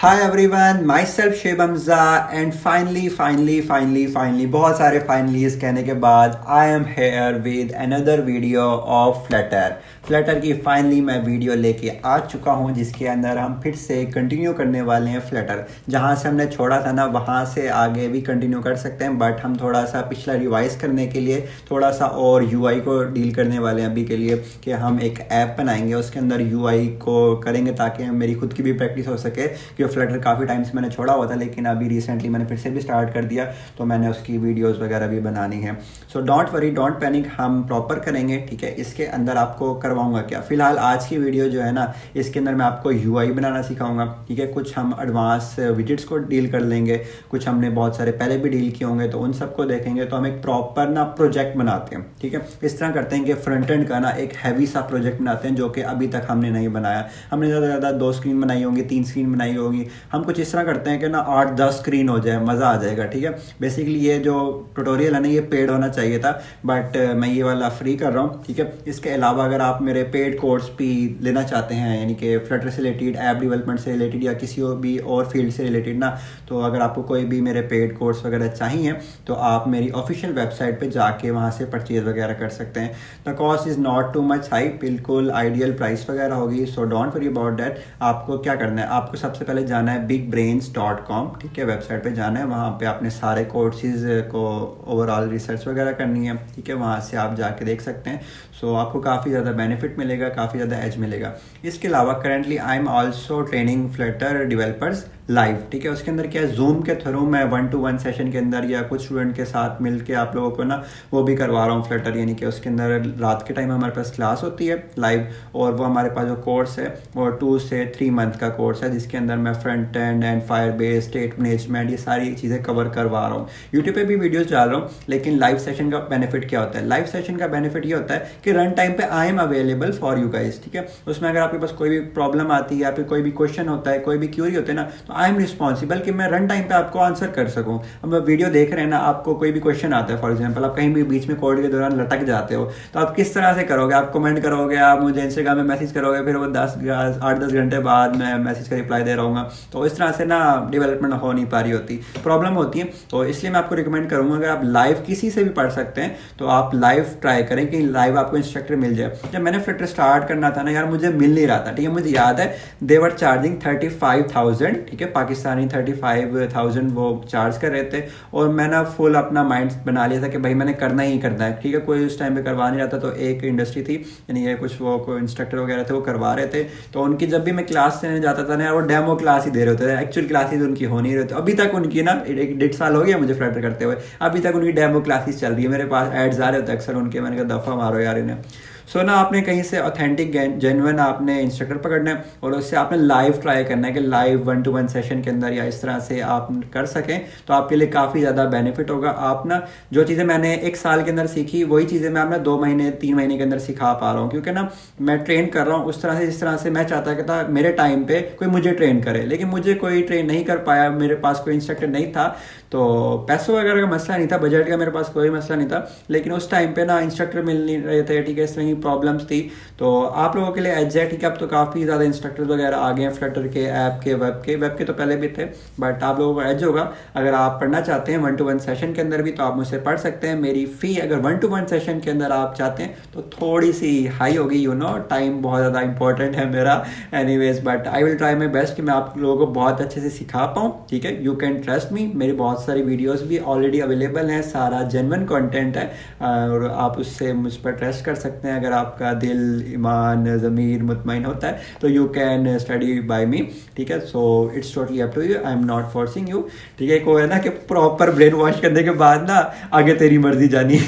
Hi everyone, myself Sheb Hamza and finally बहुत सारे finallys कहने के बाद I am here with another video of Flutter की फाइनली मैं वीडियो लेके आ चुका हूँ, जिसके अंदर हम फिर से कंटिन्यू करने वाले हैं फ्लटर। जहाँ से हमने छोड़ा था ना, वहाँ से आगे भी कंटिन्यू कर सकते हैं, बट हम थोड़ा सा पिछला रिवाइज करने के लिए थोड़ा सा और यूआई को डील करने वाले हैं अभी के लिए, कि हम एक ऐप बनाएंगे, उसके अंदर यूआई को करेंगे ताकि मेरी खुद की भी प्रैक्टिस हो सके। कि फ्लटर काफ़ी टाइम से मैंने छोड़ा हुआ था, लेकिन अभी रिसेंटली मैंने फिर से भी स्टार्ट कर दिया, तो मैंने उसकी वीडियोस वगैरह भी बनानी है। So don't worry, don't panic, हम प्रॉपर करेंगे, ठीक है। इसके अंदर आपको करवाऊंगा क्या, फिलहाल आज की वीडियो जो है ना, इसके अंदर मैं आपको यूआई बनाना सिखाऊंगा, ठीक है। कुछ हम एडवांस विजेट्स को डील कर लेंगे, कुछ हमने बहुत सारे पहले भी डील किए होंगे, तो उन सबको देखेंगे। तो हम एक प्रॉपर ना प्रोजेक्ट बनाते हैं, ठीक है। इस तरह करते हैं कि फ्रंट एंड का ना एक हैवी सा प्रोजेक्ट बनाते हैं, जो कि अभी तक हमने नहीं बनाया। हमने ज़्यादा से ज़्यादा 2 स्क्रीन बनाई होंगी, 3 स्क्रीन बनाई होगी। हम कुछ इस तरह करते हैं कि ना 8-10 स्क्रीन हो जाए, मज़ा आ जाएगा, ठीक है। बेसिकली ये जो ट्यूटोरियल है ना, ये पेड होना चाहिए था, बट मैं ये वाला फ्री कर रहा हूँ, ठीक है। इसके अलावा अगर आप मेरे पेड कोर्स भी लेना चाहते हैं, यानी कि फ्लटर से रिलेटेड, ऐप डेवलपमेंट से रिलेटेड या किसी भी और फील्ड से रिलेटेड ना, तो अगर आपको कोई भी मेरे पेड कोर्स वगैरह चाहिए, तो आप मेरी ऑफिशियल वेबसाइट पे जाके वहाँ से परचेज वगैरह कर सकते हैं। The cost is not too much high, बिल्कुल आइडियल प्राइस वगैरह होगी। So don't worry about that. आपको क्या करना है, आपको सबसे पहले जाना है bigbrains.com, ठीक है। वेबसाइट पे जाना है, वहाँ पे आपने सारे कोर्सेज को ओवरऑल रिसर्च वगैरह करनी है, ठीक है। वहाँ से आप जाके देख सकते हैं। सो आपको काफ़ी ज़्यादा बेनिफिट मिलेगा, काफ़ी ज़्यादा एज मिलेगा। इसके अलावा currently I am also training Flutter developers live, ठीक है। उसके अंदर क्या है, जूम के थ्रू मैं 1-to-1 सेशन के अंदर या कुछ स्टूडेंट के साथ मिलके आप लोगों को ना वो भी करवा रहा हूँ फ्लटर, यानी कि उसके अंदर रात के टाइम हमारे पास क्लास होती है लाइव, और वो हमारे पास जो कोर्स है वो 2 से 3 मंथ का कोर्स है, जिसके अंदर मैं front end Firebase, state management, ये सारी चीज़ें कवर करवा रहा हूँ। यूट्यूब पे भी वीडियोस डाल रहा हूँ। लेकिन लाइव सेशन का बेनिफिट क्या होता है, लाइव सेशन का बेनिफिट ये होता है कि रन टाइम पे I am available for you guys, ठीक है। उसमें अगर आपके पास कोई भी प्रॉब्लम आती है या फिर कोई भी क्वेश्चन होता है, कोई भी क्यूरी होते हैं ना, तो आई एम रिस्पॉन्सिबल कि मैं रन टाइम पे आपको आंसर कर सकूं। अब वीडियो देख रहे हैं ना, आपको कोई भी क्वेश्चन आता है, फॉर एग्जांपल आप कहीं भी बीच में कोड के दौरान लटक जाते हो, तो आप किस तरह से करोगे, आप कमेंट करोगे, आप मुझे इंस्टाग्राम में मैसेज करोगे, फिर वो 8-10 घंटे बाद मैं मैसेज का रिप्लाई दे रहा हूँ। तो इस तरह से ना डेवलपमेंट हो नहीं पा रही होती, प्रॉब्लम होती है। तो इसलिए मैं आपको रिकमेंड करूँगा, अगर आप लाइव किसी से भी पढ़ सकते हैं तो आप लाइव ट्राई करें कि लाइव आपको इंस्ट्रक्टर मिल जाए। जब मैंने फ्लटर स्टार्ट करना था ना यार, मुझे मिल नहीं रहा था, ठीक है। मुझे याद है देवर चार्जिंग 35,000, ठीक है, पाकिस्तानी 35,000 वो चार्ज कर रहे थे, और मैंने फुल अपना माइंड बना लिया था कि भाई मैंने करना ही करना है, ठीक है। कोई उस टाइम पे करवा नहीं रहा था, तो एक इंडस्ट्री थी, यानी ये कुछ वो कोई इंस्ट्रक्टर वगैरह थे, वो करवा रहे थे। तो उनकी जब भी मैं क्लास लेने जाता था ना, वो डेमो क्लास ही दे रहे होते थे, एक्चुअल क्लासेस उनकी हो नहीं रही थी। अभी तक उनकी ना 1-1.5 साल हो गया मुझे फ्लटर करते हुए, अभी तक उनकी डेमो क्लासेस चल रही है, मेरे पास एड्स आ रहे होते अक्सर उनके। मैंने कहा दफ़ा मारो यार इन्हें। सो ना आपने कहीं से ऑथेंटिक जेन्युइन आपने इंस्ट्रक्टर पकड़ना है, और उससे आपने लाइव ट्राई करना है कि लाइव 1-to-1 सेशन के अंदर या इस तरह से आप कर सकें, तो आपके लिए काफ़ी ज़्यादा बेनिफिट होगा। आप ना जो चीज़ें मैंने 1 साल के अंदर सीखी, वही चीज़ें मैं अपना 2 महीने 3 महीने के अंदर सिखा पा रहा हूँ, क्योंकि ना मैं ट्रेन कर रहा हूँ उस तरह से जिस तरह से मैं चाहता था मेरे टाइम पे कोई मुझे ट्रेन करे, लेकिन मुझे कोई ट्रेन नहीं कर पाया, मेरे पास कोई इंस्ट्रक्टर नहीं था। तो पैसों वगैरह का मसला नहीं था, बजट का मेरे पास कोई मसला नहीं था, लेकिन उस टाइम पे ना इंस्ट्रक्टर मिल नहीं रहे थे, ठीक है। इस तरह की प्रॉब्लम्स थी। तो आप लोगों के लिए एग्जैक्ट, ठीक है, अब तो काफ़ी ज़्यादा इंस्ट्रक्टर वगैरह आ गए हैं फ्लटर के, ऐप के, वेब के तो पहले भी थे, बट आप लोगों को एज होगा। अगर आप पढ़ना चाहते हैं 1-to-1 सेशन के अंदर भी, तो आप मुझसे पढ़ सकते हैं। मेरी फ़ी अगर 1-to-1 सेशन के अंदर आप चाहते हैं तो थोड़ी सी हाई होगी, यू नो, टाइम बहुत ज़्यादा इंपॉर्टेंट है मेरा, anyways, but I will try my best कि मैं आप लोगों को बहुत अच्छे से सिखा पाऊँ, ठीक है। यू कैन ट्रस्ट मी, मेरी बहुत सारी वीडियोज़ भी ऑलरेडी अवेलेबल हैं, सारा जेन्युइन कंटेंट है, और आप उससे मुझ पर ट्रस्ट कर सकते हैं। अगर आपका दिल, ईमान, ज़मीर मुतमईन होता है तो you can study by me, ठीक है। So it's totally up to you, I am not forcing you, ठीक है। को है ना कि प्रॉपर ब्रेन वॉश करने के बाद ना आगे तेरी मर्जी जानी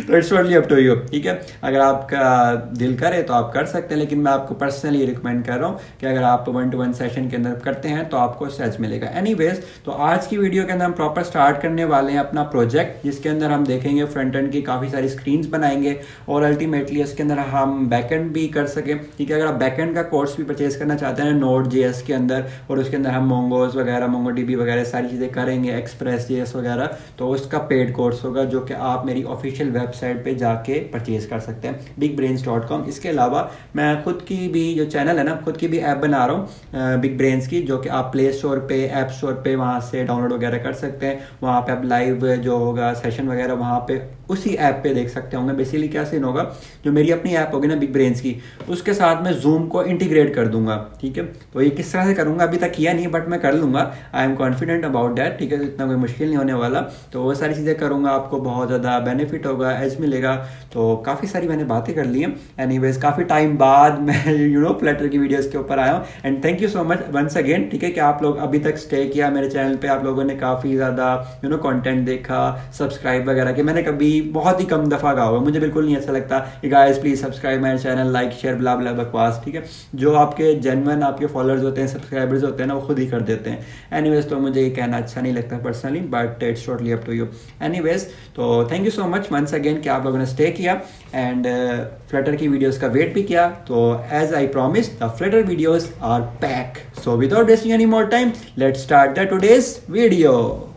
तो it's totally up to you, ठीक है। अगर आपका दिल करे तो आप कर सकते हैं, लेकिन मैं आपको पर्सनली रिकमेंड कर रहा हूँ कि अगर आप 1-to-1 सेशन के अंदर करते हैं तो आपको सच मिलेगा। एनीवेज, तो आज की वीडियो के अंदर हम प्रॉपर स्टार्ट करने वाले हैं अपना प्रोजेक्ट, जिसके अंदर हम देखेंगे फ्रंट एंड की काफ़ी सारी स्क्रीन्स बनाएंगे, और अल्टीमेटली इसके अंदर हम बैकएंड भी कर सकें, ठीक है। अगर आप बैकएंड का कोर्स भी परचेज करना चाहते हैं Node.js के अंदर, और उसके अंदर हम मोंगोज वगैरह, MongoDB वगैरह सारी चीज़ें करेंगे, एक्सप्रेस JS वगैरह, तो उसका पेड कोर्स होगा, जो कि आप मेरी ऑफिशियल वेबसाइट पे जाके परचेज कर सकते हैं bigbrains.com। इसके अलावा मैं खुद की भी जो चैनल है ना, खुद की भी ऐप बना रहा हूँ बिग ब्रेन्स की, जो कि आप प्ले स्टोर पे, ऐप स्टोर पे वहाँ से डाउनलोड वगैरह कर सकते हैं। वहाँ पे आप लाइव जो होगा सेशन वगैरह वहाँ पे उसी ऐप पे देख सकते होंगे। बेसिकली क्या सीन होगा, जो मेरी अपनी ऐप होगी ना बिग ब्रेन्स की, उसके साथ मैं जूम को इंटीग्रेट कर दूंगा। ठीक है, तो ये किस तरह से करूंगा अभी तक किया नहीं, बट मैं कर लूंगा। I am confident about that. ठीक है, इतना कोई मुश्किल नहीं होने वाला। तो वो सारी चीज़ें करूंगा, आपको बहुत ज़्यादा बेनिफिट होगा, एज मिलेगा। तो काफ़ी सारी मैंने बातें कर ली हैं। एनीवेज, काफ़ी टाइम बाद मैं फ्लटर की वीडियोज़ के ऊपर आया हूँ। And thank you so much once again. ठीक है, कि आप लोग अभी तक स्टे किया मेरे चैनल पे, आप लोगों ने काफ़ी ज़्यादा कंटेंट देखा, सब्सक्राइब वगैरह कि मैंने कभी बहुत ही कम दफ़ा कहा हुआ, मुझे बिल्कुल नहीं अच्छा लगता कि guys please subscribe my channel, like share bla bla बकवास। ठीक है, जो आपके जेन्युइन आपके फॉलोअर्स होते हैं, सब्सक्राइबर्स होते हैं ना, वो खुद ही कर देते हैं। एनीवेज, तो मुझे ये कहना अच्छा नहीं लगता personally, but it's totally up to you. Anyways, तो thank you so much once again कि आप लोगों ने स्टे किया एंड फ्लटर की वीडियोस का वेट भी किया। तो as I promise, the Flutter videos are back. So without wasting any more time, let's start the today's video.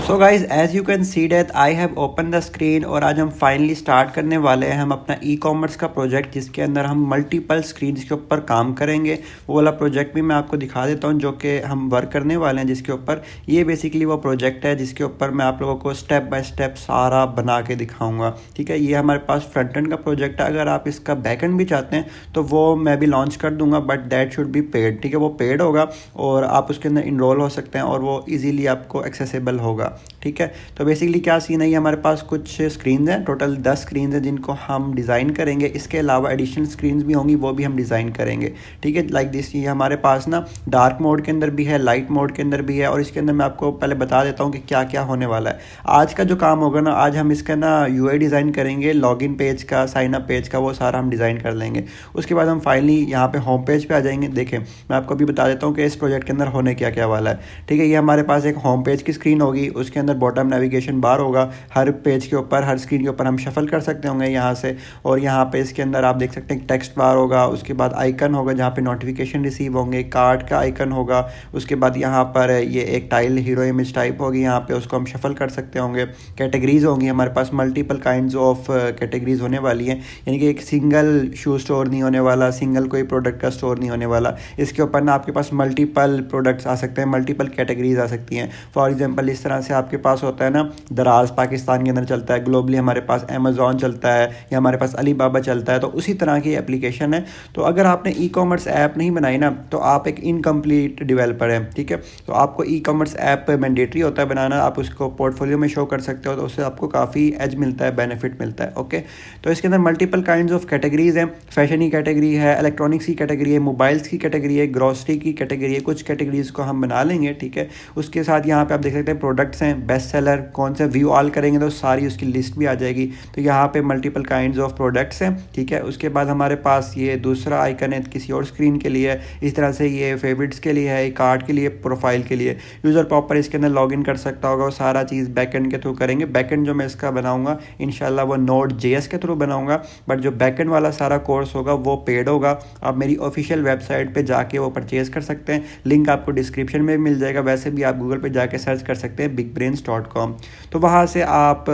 So guys, as you can see that I have open the screen, और आज हम finally start करने वाले हैं हम अपना e commerce का project, जिसके अंदर हम मल्टीपल स्क्रीन्स के ऊपर काम करेंगे। वो वाला प्रोजेक्ट भी मैं आपको दिखा देता हूँ जो कि हम वर्क करने वाले हैं जिसके ऊपर। ये बेसिकली वो प्रोजेक्ट है जिसके ऊपर मैं आप लोगों को स्टेप बाय स्टेप सारा बना के दिखाऊंगा। ठीक है, ये हमारे पास फ्रंट एंड का प्रोजेक्ट है। अगर आप इसका बैक एंड भी चाहते हैं तो वो मैं भी लॉन्च कर दूंगा, but that should be paid. ठीक है, वो पेड होगा और आप उसके अंदर इनरोल हो सकते हैं और वो ईजिली आपको एक्सेसिबल होगा। ठीक है, तो बेसिकली क्या सीन है, ये हमारे पास कुछ स्क्रीन हैं, टोटल 10 स्क्रीन है जिनको हम डिज़ाइन करेंगे। इसके अलावा एडिशनल स्क्रीन भी होंगी, वो भी हम डिज़ाइन करेंगे। ठीक है, लाइक दिस। ये हमारे पास ना डार्क मोड के अंदर भी है, लाइट मोड के अंदर भी है, और इसके अंदर मैं आपको पहले बता देता हूँ कि क्या क्या होने वाला है। आज का जो काम होगा ना, आज हम इसका ना यूआई डिज़ाइन करेंगे, लॉगिन पेज का, साइन अप पेज का, वो सारा हम डिज़ाइन कर लेंगे। उसके बाद हम फाइनली यहाँ पे होम पेज पे आ जाएंगे। देखें, मैं आपको अभी बता देता हूँ कि इस प्रोजेक्ट के अंदर होने क्या क्या वाला है। ठीक है, ये हमारे पास एक होम पेज की स्क्रीन होगी, उसके अंदर बॉटम नेविगेशन बार होगा। हर पेज के ऊपर, हर स्क्रीन के ऊपर हम शफल कर सकते होंगे यहाँ से, और यहाँ पे इसके अंदर आप देख सकते हैं टेक्स्ट बार होगा। उसके बाद आइकन होगा जहाँ पे नोटिफिकेशन रिसीव होंगे, कार्ड का आइकन होगा। उसके बाद यहाँ पर ये एक टाइल हीरो इमेज टाइप होगी, यहाँ पे उसको हम शफल कर सकते होंगे। कैटेगरीज होंगी हमारे पास, मल्टीपल काइंड्स ऑफ कैटेगरीज होने वाली हैं, यानी कि एक सिंगल शू स्टोर नहीं होने वाला, सिंगल कोई प्रोडक्ट का स्टोर नहीं होने वाला। इसके ऊपर ना आपके पास मल्टीपल प्रोडक्ट्स आ सकते हैं, मल्टीपल कैटेगरीज आ सकती हैं। फॉर एग्जांपल, इस तरह से आपके पास होता है ना, दराज पाकिस्तान के अंदर चलता है, ग्लोबली हमारे पास अमेज़ॉन चलता है, या हमारे पास अलीबाबा चलता है, तो उसी तरह की एप्लीकेशन है। तो अगर आपने ई कॉमर्स ऐप नहीं बनाई ना, तो आप एक इनकम्प्लीट डेवलपर हैं। ठीक है, तो आपको ई कॉमर्स ऐप मैंडेटरी होता है बनाना, आप उसको पोर्टफोलियो में शो कर सकते हो, तो उससे आपको काफ़ी एज मिलता है, बेनिफिट मिलता है। ओके, तो इसके अंदर मल्टीपल काइंड्स ऑफ कैटेगरीज हैं। फैशन की कैटेगरी है, इलेक्ट्रॉनिक्स की कैटेगरी है, मोबाइल्स की कैटेगरी है, ग्रॉसरी की कैटेगरी है। कुछ कैटेगरीज को हम बना लेंगे। ठीक है, उसके साथ यहाँ पे आप देख सकते हैं प्रोडक्ट्स हैं, बेस्ट सेलर, कौन से व्यू ऑल करेंगे तो सारी उसकी लिस्ट भी आ जाएगी। तो यहाँ पे मल्टीपल काइंड्स ऑफ प्रोडक्ट्स हैं। ठीक है, उसके बाद हमारे पास ये दूसरा आइकन है किसी और स्क्रीन के लिए, इस तरह से ये फेवरेट्स के लिए है, कार्ड के लिए, प्रोफाइल के लिए। यूज़र प्रॉपर इसके अंदर लॉगिन कर सकता होगा, वो सारा चीज़ बैकएंड के थ्रू करेंगे। बैकएंड जो मैं इसका बनाऊंगा इंशाल्लाह वो Node.js के थ्रू बनाऊंगा, बट जो बैकएंड वाला सारा कोर्स होगा वो पेड होगा। आप मेरी ऑफिशियल वेबसाइट पर जाके वो परचेज कर सकते हैं, लिंक आपको डिस्क्रिप्शन में मिल जाएगा। वैसे भी आप गूगल पर जाके सर्च कर सकते हैं bigbrains.com, तो वहाँ से आप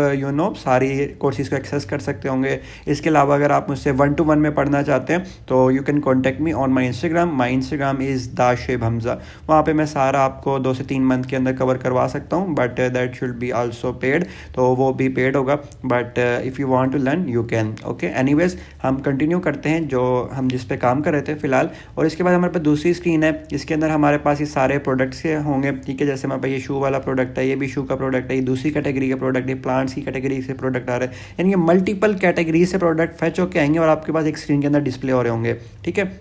सारी कोर्सेज को एक्सेस कर सकते होंगे। इसके अलावा अगर आप मुझसे 1-to-1 में पढ़ना चाहते हैं तो you can contact me on my Instagram is Dasheb Hamza. वहाँ पे मैं सारा आपको 2 से 3 मंथ के अंदर कवर करवा सकता हूँ, but that should be also paid, तो वो भी पेड होगा। But if you want to learn you can. Okay, anyways, हम कंटिन्यू करते हैं जो हम जिस पे काम कर रहे थे फ़िलहाल। और इसके बाद हमारे पास दूसरी स्क्रीन है, इसके अंदर हमारे पास ये सारे प्रोडक्ट्स के होंगे। ठीक है, जैसे हमारे पास ये शू वाला प्रोडक्ट है, ये भी शू का प्रोडक्ट है, ये दूसरी कैटेगरी का प्रोडक्ट है, प्लांट्स की कैटेगरी से प्रोडक्ट आ रहे हैं, यानी कि मल्टीपल कैटेगरी से प्रोडक्ट फैच होके आएंगे और आपके पास एक स्क्रीन के अंदर डिस्प्ले हो रहे होंगे। ठीक है,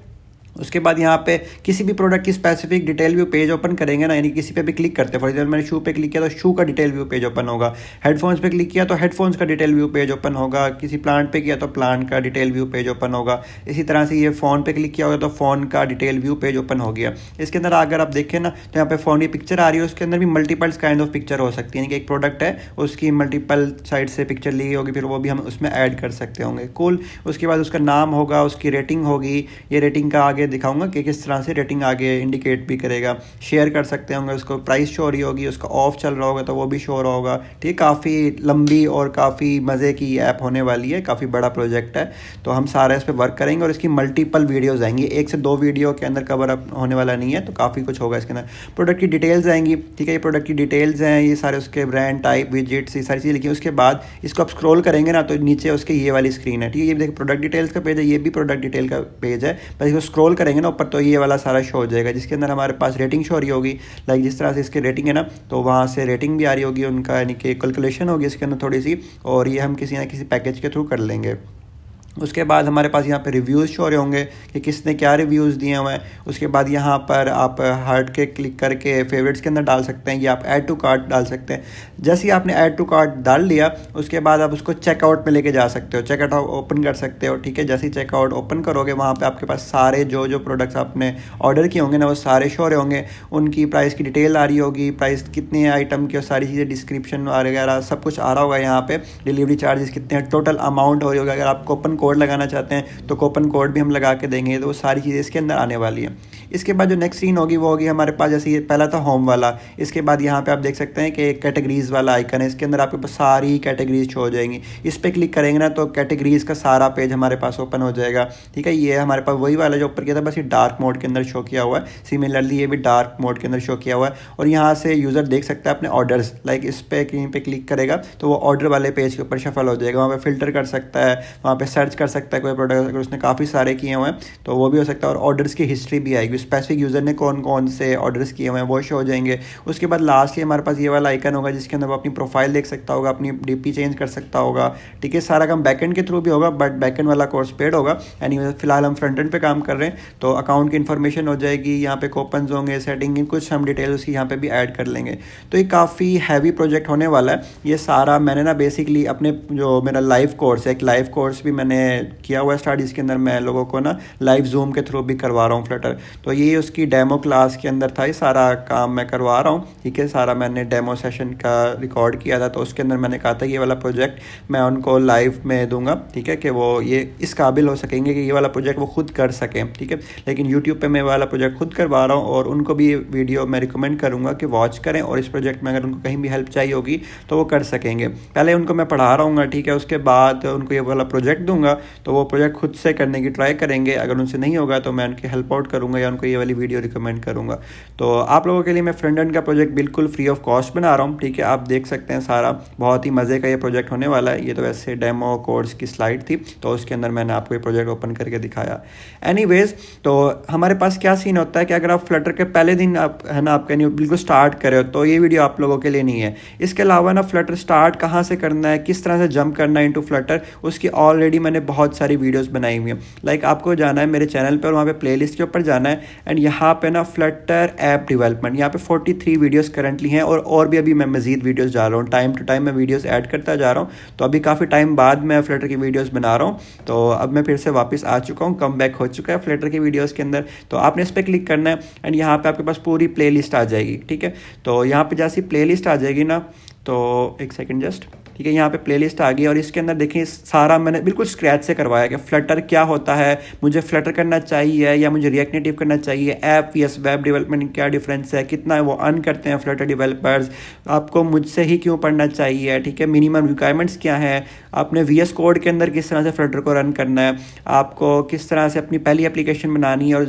उसके बाद यहाँ पे किसी भी प्रोडक्ट की specific detail view page open करेंगे ना, यानी किसी पे भी क्लिक करते हैं, फॉर एग्जाम्पल मैंने शू पे क्लिक किया तो शू का डिटेल व्यू पेज ओपन होगा, हेडफोन्स पे क्लिक किया तो हेडफोन्स का डिटेल व्यू पेज ओपन होगा, किसी प्लांट पे किया तो प्लांट का डिटेल व्यू पेज ओपन होगा। इसी तरह से ये फ़ोन पे क्लिक किया होगा तो फ़ोन का डिटेल व्यू पेज ओपन हो गया। इसके अंदर अगर आप देखें ना, तो यहाँ पे फ़ोन की पिक्चर आ रही है, उसके अंदर भी मल्टीपल काइंड ऑफ पिक्चर हो सकती है, यानी कि एक प्रोडक्ट है उसकी मल्टीपल साइड से पिक्चर ली होगी, फिर वो भी हम उसमें ऐड कर सकते होंगे। कूल। उसके बाद उसका नाम होगा, उसकी रेटिंग होगी, ये रेटिंग का आगे आगे दिखाऊंगा कि किस तरह से रेटिंग आगे इंडिकेट भी करेगा, शेयर कर सकते होंगे, उसको प्राइस शो हो रही होगी, उसका ऑफ चल रहा होगा तो वो भी शो हो रहा होगा। ठीक, काफ़ी लंबी और काफ़ी मज़े की ऐप होने वाली है, काफ़ी बड़ा प्रोजेक्ट है। तो हम सारा इस पर वर्क करेंगे और इसकी मल्टीपल वीडियोज़ आएंगी, 1 से 2 वीडियो के अंदर कवर अप होने वाला नहीं है, तो काफ़ी कुछ होगा इसके अंदर। प्रोडक्ट की डिटेल्स आएंगी, ठीक है, ये प्रोडक्ट की डिटेल्स हैं, ये सारे उसके ब्रांड टाइप विजिट्स ये सारी चीज़ें लिखी। उसके बाद इसको आप स्क्रॉल करेंगे ना तो नीचे उसके ये वाली स्क्रीन है, ठीक है, ये देखिए प्रोडक्ट डिटेल्स का पेज है, ये भी प्रोडक्ट डिटेल का पेज है। बस इसको स्क्रॉल करेंगे ना ऊपर तो ये वाला सारा शो हो जाएगा, जिसके अंदर हमारे पास रेटिंग शो हो रही होगी। लाइक जिस तरह से इसकी रेटिंग है ना, तो वहाँ से रेटिंग भी आ रही होगी उनका, यानी कि कैलकुलेशन होगी इसके अंदर थोड़ी सी, और ये हम किसी ना किसी पैकेज के थ्रू कर लेंगे। उसके बाद हमारे पास यहाँ पे रिव्यूज़ शो हो रहे होंगे कि किसने क्या रिव्यूज़ दिए हुए हैं। उसके बाद यहाँ पर आप हार्ट के क्लिक करके फेवरेट्स के अंदर डाल सकते हैं, या आप ऐड टू कार्ट डाल सकते हैं। जैसे ही आपने ऐड टू कार्ट डाल लिया उसके बाद आप उसको चेकआउट में लेके जा सकते हो, चेकआउट ओपन कर सकते हो, ठीक है। जैसे ही चेकआउट ओपन करोगे वहाँ पर आपके पास सारे जो जो प्रोडक्ट्स आपने ऑर्डर किए होंगे ना वो सारे शो हो रहे होंगे, उनकी प्राइस की डिटेल आ रही होगी, प्राइस कितने आइटम की और सारी चीज़ें डिस्क्रिप्शन वगैरह सब कुछ आ रहा होगा यहाँ पे, डिलीवरी चार्जेस कितने हैं, टोटल अमाउंट हो रही होगी। अगर आप कूपन कोड लगाना चाहते हैं तो कूपन कोड भी हम लगा के देंगे, तो वो सारी चीज़ें इसके अंदर आने वाली है। इसके बाद जो नेक्स्ट सीन होगी वो होगी हमारे पास, जैसे ये पहला था होम वाला, इसके बाद यहाँ पे आप देख सकते हैं कि कैटेगरीज वाला आइकन है, इसके अंदर आपके पास सारी कैटेगरीज शो हो जाएंगी। इस पर क्लिक करेंगे ना तो कैटेगरीज का सारा पेज हमारे पास ओपन हो जाएगा, ठीक है। ये हमारे पास वही वाला जो ऊपर किया था, बस ये डार्क मोड के अंदर शो किया हुआ है। सिमिलरली ये भी डार्क मोड के अंदर शो किया हुआ है, और यहाँ से यूज़र देख सकता है अपने ऑर्डर्स। लाइक इस पर कहीं पे क्लिक करेगा तो वो ऑर्डर वाले पेज के ऊपर शफल हो जाएगा, वहाँ पे फिल्टर कर सकता है, वहाँ पे सर्च कर सकता है कोई प्रोडक्ट अगर उसने काफ़ी सारे किए हुए हैं तो वो भी हो सकता है, और ऑर्डर्स की हिस्ट्री भी आएगी, स्पेसिफिक यूज़र ने कौन कौन से ऑर्डर्स किए हुए हैं वो शो हो जाएंगे। उसके बाद लास्टली हमारे पास ये वाला आइकन होगा जिसके अंदर वो अपनी प्रोफाइल देख सकता होगा, अपनी डीपी चेंज कर सकता होगा, ठीक है। सारा काम बैकएंड के थ्रू भी होगा, बट बैकएंड वाला कोर्स पेड होगा। यानी फिलहाल हम फ्रंट एंड पे काम कर रहे हैं, तो अकाउंट की इन्फॉर्मेशन हो जाएगी, यहाँ पे कूपन्स होंगे, सेटिंग कुछ हम डिटेल उसकी यहाँ पे भी ऐड कर लेंगे। तो ये काफ़ी हैवी प्रोजेक्ट होने वाला है। ये सारा मैंने ना बेसिकली अपने जो मेरा लाइव कोर्स है, एक लाइव कोर्स भी मैंने किया हुआ है स्टार्ट, जिसके अंदर मैं लोगों को ना लाइव जूम के थ्रू भी करवा रहा हूँ फ्लटर। तो ये उसकी डेमो क्लास के अंदर था, ये सारा काम मैं करवा रहा हूँ, ठीक है। सारा मैंने डेमो सेशन का रिकॉर्ड किया था, तो उसके अंदर मैंने कहा था ये वाला प्रोजेक्ट मैं उनको लाइव में दूंगा, ठीक है, कि वो ये इस काबिल हो सकेंगे कि ये वाला प्रोजेक्ट वो खुद कर सकें, ठीक है। लेकिन यूट्यूब पे मैं वाला प्रोजेक्ट खुद करवा रहा हूँ, और उनको भी वीडियो मैं रिकमेंड करूँगा कि वॉच करें, और इस प्रोजेक्ट में अगर उनको कहीं भी हेल्प चाहिए होगी तो वो कर सकेंगे। पहले उनको मैं पढ़ा रहा हूँ, ठीक है, उसके बाद उनको ये वाला प्रोजेक्ट दूंगा तो वो प्रोजेक्ट खुद से करने की ट्राई करेंगे। अगर उनसे नहीं होगा तो मैं उनकी हेल्प आउट करूँगा या उनको ये वाली वीडियो रिकमेंड करूँगा। तो आप लोगों के लिए मैं फ्रंट एंड का प्रोजेक्ट बिल्कुल फ्री ऑफ कॉस्ट बना रहा हूँ, ठीक है। आप देख सकते हैं सारा बहुत ही मज़े का ये प्रोजेक्ट होने वाला है। ये तो वैसे डेमो कोर्स की स्लाइड थी, तो उसके अंदर मैंने आपको ये प्रोजेक्ट ओपन करके दिखाया। एनीवेज, तो हमारे पास क्या सीन होता है कि अगर आप फ्लटर के पहले दिन आप है ना आप कहीं बिल्कुल स्टार्ट करे हो तो ये वीडियो आप लोगों के लिए नहीं है। इसके अलावा ना फ्लटर स्टार्ट कहाँ से करना है, किस तरह से जंप करना है इनटू फ्लटर, उसकी ऑलरेडी मैंने बहुत सारी वीडियोस बनाई हुई हैं। लाइक आपको जाना है मेरे चैनल पर और वहाँ पे प्लेलिस्ट के ऊपर जाना है, एंड यहाँ पे ना फ्लटर ऐप डेवलपमेंट, यहाँ पे 43 वीडियोस करंटली हैं, और भी अभी मैं मज़ीद वीडियोस डाल रहा हूँ। टाइम टू टाइम मैं वीडियोस ऐड करता जा रहा हूँ, तो अभी काफ़ी टाइम बाद मैं फ्लटर की वीडियोस बना रहा हूँ। तो अब मैं फिर से वापस आ चुका हूँ, कम बैक हो चुका है फ्लटर की वीडियोस के अंदर। तो आपने इस पर क्लिक करना है, एंड यहाँ पे आपके पास पूरी प्लेलिस्ट आ जाएगी, ठीक है। तो यहाँ पे जैसी प्लेलिस्ट आ जाएगी ना, तो एक सेकंड जस्ट, ठीक है, यहाँ पे प्लेलिस्ट आ गई, और इसके अंदर देखिए सारा मैंने बिल्कुल स्क्रैच से करवाया कि फ्लटर क्या होता है, मुझे फ्लटर करना चाहिए या मुझे रिएक्ट नेटिव करना चाहिए, ऐप यस वेब डेवलपमेंट क्या डिफरेंस है, कितना वो अर्न करते हैं फ्लटर डेवलपर्स, आपको मुझसे ही क्यों पढ़ना चाहिए, ठीक है, मिनिमम रिक्वायरमेंट्स क्या है, आपने VS कोड के अंदर किस तरह से फ्लटर को रन करना है, आपको किस तरह से अपनी पहली एप्लीकेशन बनानी है, और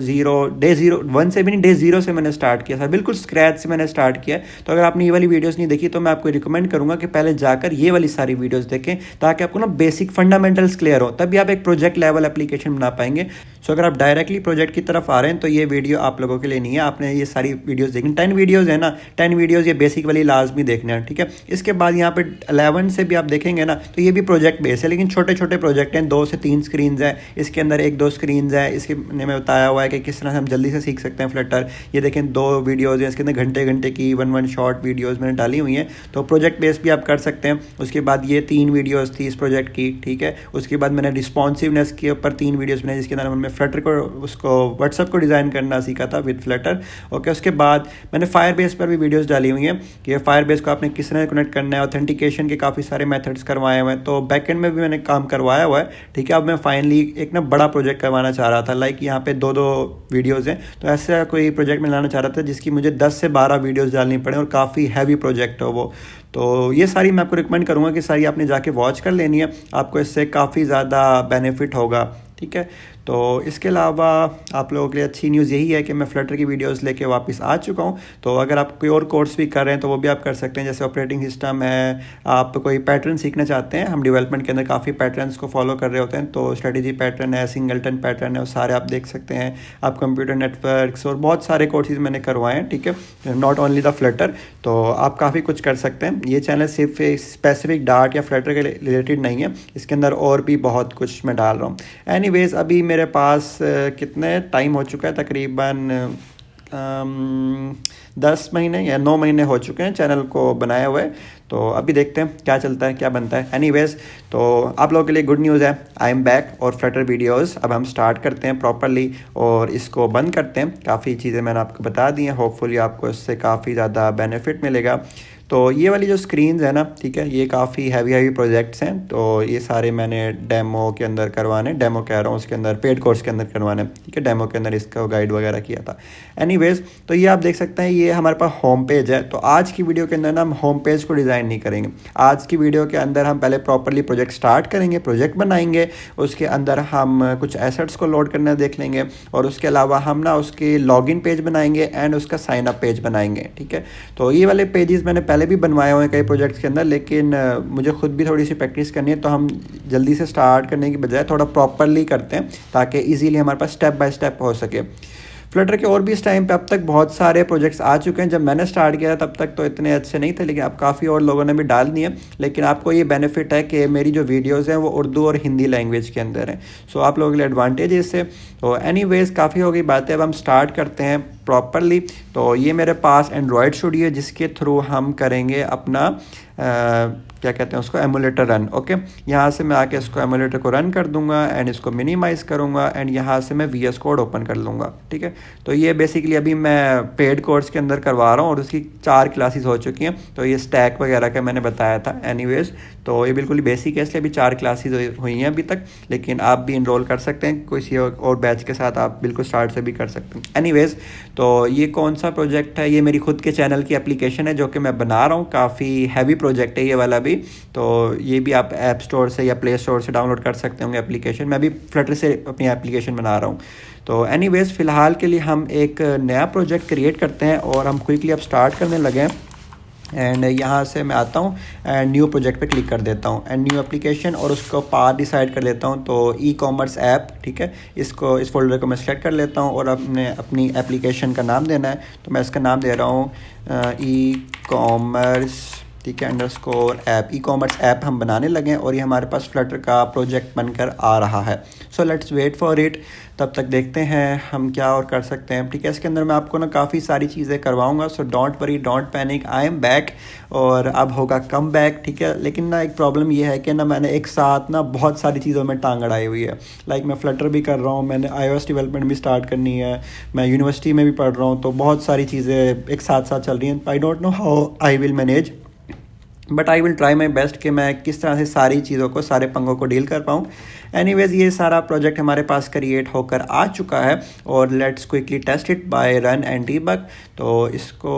डे ज़ीरो वन से भी नहीं, डे ज़ीरो से मैंने स्टार्ट किया था, बिल्कुल स्क्रैच से मैंने स्टार्ट किया। तो अगर आपने ये वाली वीडियोज़ नहीं देखी तो मैं आपको रिकमेंड करूँगा कि पहले जाकर ये वाली सारी वीडियोस देखें, ताकि आपको ना बेसिक फंडामेंटल्स क्लियर हो, तभी आप एक प्रोजेक्ट लेवल एप्लीकेशन बना पाएंगे। सो अगर आप डायरेक्टली प्रोजेक्ट की तरफ आ रहे हैं तो ये वीडियो आप लोगों के लिए नहीं है, आपने ये सारी वीडियोस देखनी, 10 वीडियोस है ना, 10 वीडियोस ये बेसिक वाली लाजमी देखना है, ठीक है। इसके बाद यहाँ पे 11 से भी आप देखेंगे ना तो ये भी प्रोजेक्ट बेस है, लेकिन छोटे छोटे प्रोजेक्ट हैं, 2 से 3 स्क्रीन है, इसके अंदर 1-2 स्क्रीन है। इसके में बताया हुआ है कि किस तरह से हम जल्दी से सीख सकते हैं फ्लटर। ये देखें 2 वीडियोज़ हैं, इसके अंदर घंटे घंटे की 1 शॉर्ट वीडियोज़ मैंने डाली हुई हैं, तो प्रोजेक्ट बेस भी आप कर सकते हैं। उसके बाद ये 3 वीडियोस थी इस प्रोजेक्ट की, ठीक है। उसके बाद मैंने रिस्पॉन्सिवनेस के ऊपर 3 वीडियोस बनाई जिसके अंदर मैंने फ्लटर को उसको व्हाट्सअप को डिज़ाइन करना सीखा था विद फ्लटर। ओके, उसके बाद मैंने फायरबेस पर भी वीडियोस डाली हुई हैं कि ये फायरबेस को आपने किस तरह कनेक्ट करना है, ऑथेंटिकेशन के काफ़ी सारे मेथड्स करवाए हुए हैं, तो बैकएंड में भी मैंने काम करवाया हुआ है, ठीक है। अब मैं फाइनली एक ना बड़ा प्रोजेक्ट करवाना चाह रहा था, लाइक यहाँ पे 2-2 वीडियोज़ हैं, तो ऐसा कोई प्रोजेक्ट में लाना चाह रहा था जिसकी मुझे 10 से 12 वीडियोज़ डालनी पड़े और काफ़ी हैवी प्रोजेक्ट हो वो। तो ये सारी मैं आपको रिकमेंड करूँगा कि सारी आपने जाके वॉच कर लेनी है, आपको इससे काफ़ी ज़्यादा बेनिफिट होगा, ठीक है। तो इसके अलावा आप लोगों के लिए अच्छी न्यूज़ यही है कि मैं फ्लटर की वीडियोस लेके वापस आ चुका हूँ। तो अगर आप कोई और कोर्स भी कर रहे हैं तो वो भी आप कर सकते हैं, जैसे ऑपरेटिंग सिस्टम है, आप कोई पैटर्न सीखना चाहते हैं, हम डेवलपमेंट के अंदर काफ़ी पैटर्न्स को फॉलो कर रहे होते हैं, तो स्ट्रेटेजी पैटर्न है, सिंगलटन पैटर्न है, वो सारे आप देख सकते हैं। आप कंप्यूटर नेटवर्क्स और बहुत सारे कोर्सेज मैंने करवाए हैं, ठीक है, नॉट ओनली द फ्लटर। तो आप काफ़ी कुछ कर सकते हैं। ये चैनल सिर्फ स्पेसिफिक डार्ट या फ्लटर के रिलेटेड नहीं है, इसके अंदर और भी बहुत कुछ मैं डाल रहा हूँ। एनीवेज, अभी मेरे पास कितने टाइम हो चुका है, तकरीबन 10 महीने या 9 महीने हो चुके हैं चैनल को बनाए हुए। तो अभी देखते हैं क्या चलता है, क्या बनता है। एनीवेज, तो आप लोगों के लिए गुड न्यूज़ है, आई एम बैक और फ्लटर वीडियोस अब हम स्टार्ट करते हैं प्रॉपरली और इसको बंद करते हैं। काफ़ी चीज़ें मैंने आपको बता दी हैं, होपफुली आपको इससे काफ़ी ज़्यादा बेनिफिट मिलेगा। तो ये वाली जो स्क्रीन्स है ना, ठीक है, ये काफ़ी हैवी प्रोजेक्ट्स हैं, तो ये सारे मैंने डेमो के अंदर करवाने, डेमो कह रहा हूँ उसके अंदर पेड कोर्स के अंदर करवाने, ठीक है, डेमो के अंदर इसका गाइड वगैरह किया था। एनीवेज, तो ये आप देख सकते हैं, ये हमारे पास होम पेज है। तो आज की वीडियो के अंदर ना हम होम पेज को डिज़ाइन नहीं करेंगे। आज की वीडियो के अंदर हम पहले प्रॉपरली प्रोजेक्ट स्टार्ट करेंगे, प्रोजेक्ट बनाएंगे, उसके अंदर हम कुछ एसेट्स को लोड करना देख लेंगे और उसके अलावा हम ना उसके लॉगिन पेज बनाएंगे एंड उसका साइन अप पेज बनाएंगे, ठीक है। तो ये वाले पेजेस मैंने पहले भी बनवाए हुए हैं कई प्रोजेक्ट्स के अंदर, लेकिन मुझे खुद भी थोड़ी सी प्रैक्टिस करनी है, तो हम जल्दी से स्टार्ट करने की बजाय थोड़ा प्रॉपरली करते हैं ताकि इजीली हमारे पास स्टेप बाय स्टेप हो सके। फ्लटर के और भी इस टाइम पे अब तक बहुत सारे प्रोजेक्ट्स आ चुके हैं। जब मैंने स्टार्ट किया था तब तक तो इतने अच्छे नहीं थे, लेकिन अब काफ़ी और लोगों ने भी डाल दिए। लेकिन आपको ये बेनिफिट है कि मेरी जो वीडियोस हैं वो उर्दू और हिंदी लैंग्वेज के अंदर हैं, सो आप लोगों के लिए एडवांटेज है इससे। तो एनीवेज, काफ़ी हो गई बातें, अब हम स्टार्ट करते हैं प्रॉपरली। तो ये मेरे पास एंड्रॉयड स्टूडियो है जिसके थ्रू हम करेंगे अपना क्या कहते हैं उसको, एमुलेटर रन। ओके, यहाँ से मैं आके इसको एमुलेटर को रन कर दूंगा एंड इसको मिनिमाइज़ करूँगा एंड यहाँ से मैं VS कोड ओपन कर लूँगा, ठीक है। तो ये बेसिकली अभी मैं पेड कोर्स के अंदर करवा रहा हूँ और उसकी 4 क्लासेस हो चुकी हैं। तो ये स्टैक वगैरह का मैंने बताया था। एनीवेज, तो ये बिल्कुल ही बेसिक है, इसलिए अभी 4 क्लासेस हुई हैं अभी तक, लेकिन आप भी इनरोल कर सकते हैं किसी और बैच के साथ, आप बिल्कुल स्टार्ट से भी कर सकते हैं। एनीवेज, तो ये कौन सा प्रोजेक्ट है, ये मेरी खुद के चैनल की एप्लीकेशन है जो कि मैं बना रहा हूँ। काफ़ी हैवी प्रोजेक्ट है ये वाला भी, तो ये भी आप ऐप स्टोर से या प्ले स्टोर से डाउनलोड कर सकते होंगे एप्लीकेशन। मैं भी फ्लटर से अपनी एप्लीकेशन बना रहा हूँ। तो एनीवेज, फ़िलहाल के लिए हम एक नया प्रोजेक्ट क्रिएट करते हैं और हम क्विकली अब स्टार्ट करने लगे हैं। एंड यहाँ से मैं आता हूँ एंड न्यू प्रोजेक्ट पे क्लिक कर देता हूँ एंड न्यू एप्लीकेशन और उसको पाथ डिसाइड कर लेता हूँ। तो ई-कॉमर्स ऐप, ठीक है, इसको इस फोल्डर को मैं सेलेक्ट कर लेता हूँ और अपनी एप्लीकेशन का नाम देना है। तो मैं इसका नाम दे रहा हूँ ई-कॉमर्स, ठीक है, अंडरस्कोर ऐप। ई-कॉमर्स ऐप हम बनाने लगे हैं और ये हमारे पास फ्लटर का प्रोजेक्ट बनकर आ रहा है। So let's wait for it. तब तक देखते हैं हम क्या और कर सकते हैं, ठीक है। इसके अंदर मैं आपको ना काफ़ी सारी चीज़ें करवाऊंगा, so don't worry, don't panic, I am back. और अब होगा कम बैक, ठीक है। लेकिन ना एक प्रॉब्लम ये है कि ना मैंने एक साथ ना बहुत सारी चीज़ों में टांग अड़ाई हुई है। लाइक मैं फ्लटर भी कर रहा हूँ, मैंने iOS डेवलपमेंट भी स्टार्ट करनी है, मैं यूनिवर्सिटी में भी पढ़ रहा हूँ, तो बहुत सारी चीज़ें एक साथ साथ चल रही हैं। I don't know how I will manage, but I will try my best कि मैं किस तरह से सारी चीज़ों को, सारे पंगों को डील कर पाऊँ। एनीवेज, ये सारा प्रोजेक्ट हमारे पास क्रिएट होकर आ चुका है और let's quickly test it by run and debug. तो इसको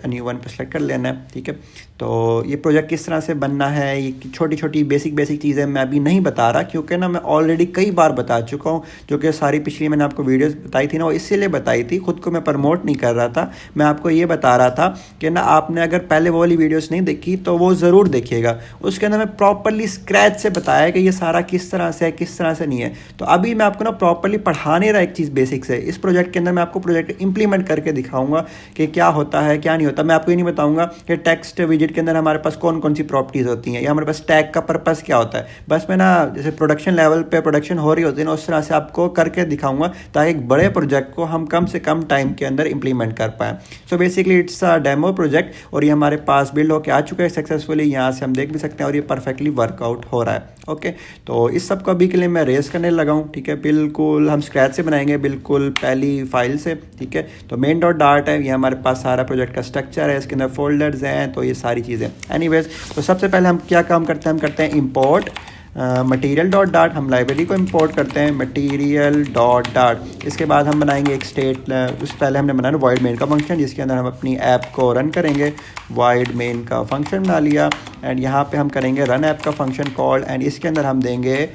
न्यू वन पर सेलेक्ट कर लेना है, ठीक है। तो ये प्रोजेक्ट किस तरह से बनना है, ये छोटी छोटी बेसिक चीज़ें मैं अभी नहीं बता रहा, क्योंकि ना मैं ऑलरेडी कई बार बता चुका हूँ। जो कि सारी पिछली मैंने आपको वीडियोस बताई थी ना, वो इसीलिए बताई थी, खुद को मैं प्रमोट नहीं कर रहा था, मैं आपको ये बता रहा था कि ना आपने अगर पहले वो वाली वीडियोस नहीं देखी तो वो ज़रूर देखिएगा। उसके अंदर मैं प्रॉपरली स्क्रैच से बताया कि ये सारा किस तरह से है, किस इस तरह से नहीं है। तो अभी मैं आपको ना प्रॉपर्ली पढ़ा नहीं रहा एक चीज़ बेसिक से, इस प्रोजेक्ट के अंदर मैं आपको प्रोजेक्ट इंप्लीमेंट करके दिखाऊंगा कि क्या होता है क्या नहीं होता। मैं आपको ये नहीं बताऊंगा कि टेक्स्ट विजेट के अंदर हमारे पास कौन कौन सी प्रॉपर्टीज़ होती हैं या हमारे पास टैग का पर्पस क्या होता है। बस मैं ना जैसे प्रोडक्शन लेवल पे प्रोडक्शन हो रही होती है ना, उस तरह से आपको करके दिखाऊंगा ताकि एक बड़े प्रोजेक्ट को हम कम से कम टाइम के अंदर इंप्लीमेंट कर पाएँ। So basically it's a demo project और ये हमारे पास बिल्ड होकर आ चुका है सक्सेसफुली। यहाँ से हम देख भी सकते हैं और ये परफेक्टली वर्कआउट हो रहा है। ओके, तो इस सब को अभी के लिए मैं रेस करने लगा हूँ। ठीक है, बिल्कुल हम स्क्रैच से बनाएंगे, बिल्कुल पहली फाइल से। ठीक है, तो मेन डॉट डार्ट है, ये हमारे पास सारा प्रोजेक्ट का स्ट्रक्चर है, इसके अंदर फोल्डर्स हैं, तो ये सारी चीज़ें। एनीवेज, तो सबसे पहले हम क्या काम करते हैं, हम करते हैं इंपोर्ट मटीरियल डॉट डार्ट। हम लाइब्रेरी को इंपोर्ट करते हैं मटीरियल डॉट डार्ट। इसके बाद हम बनाएंगे एक स्टेट, उस पहले हमने बनाना वॉइड मेन का फंक्शन जिसके अंदर हम अपनी ऐप को रन करेंगे। वॉइड मेन का फंक्शन बना लिया एंड यहाँ पे हम करेंगे रन ऐप का फंक्शन कॉल एंड इसके अंदर हम देंगे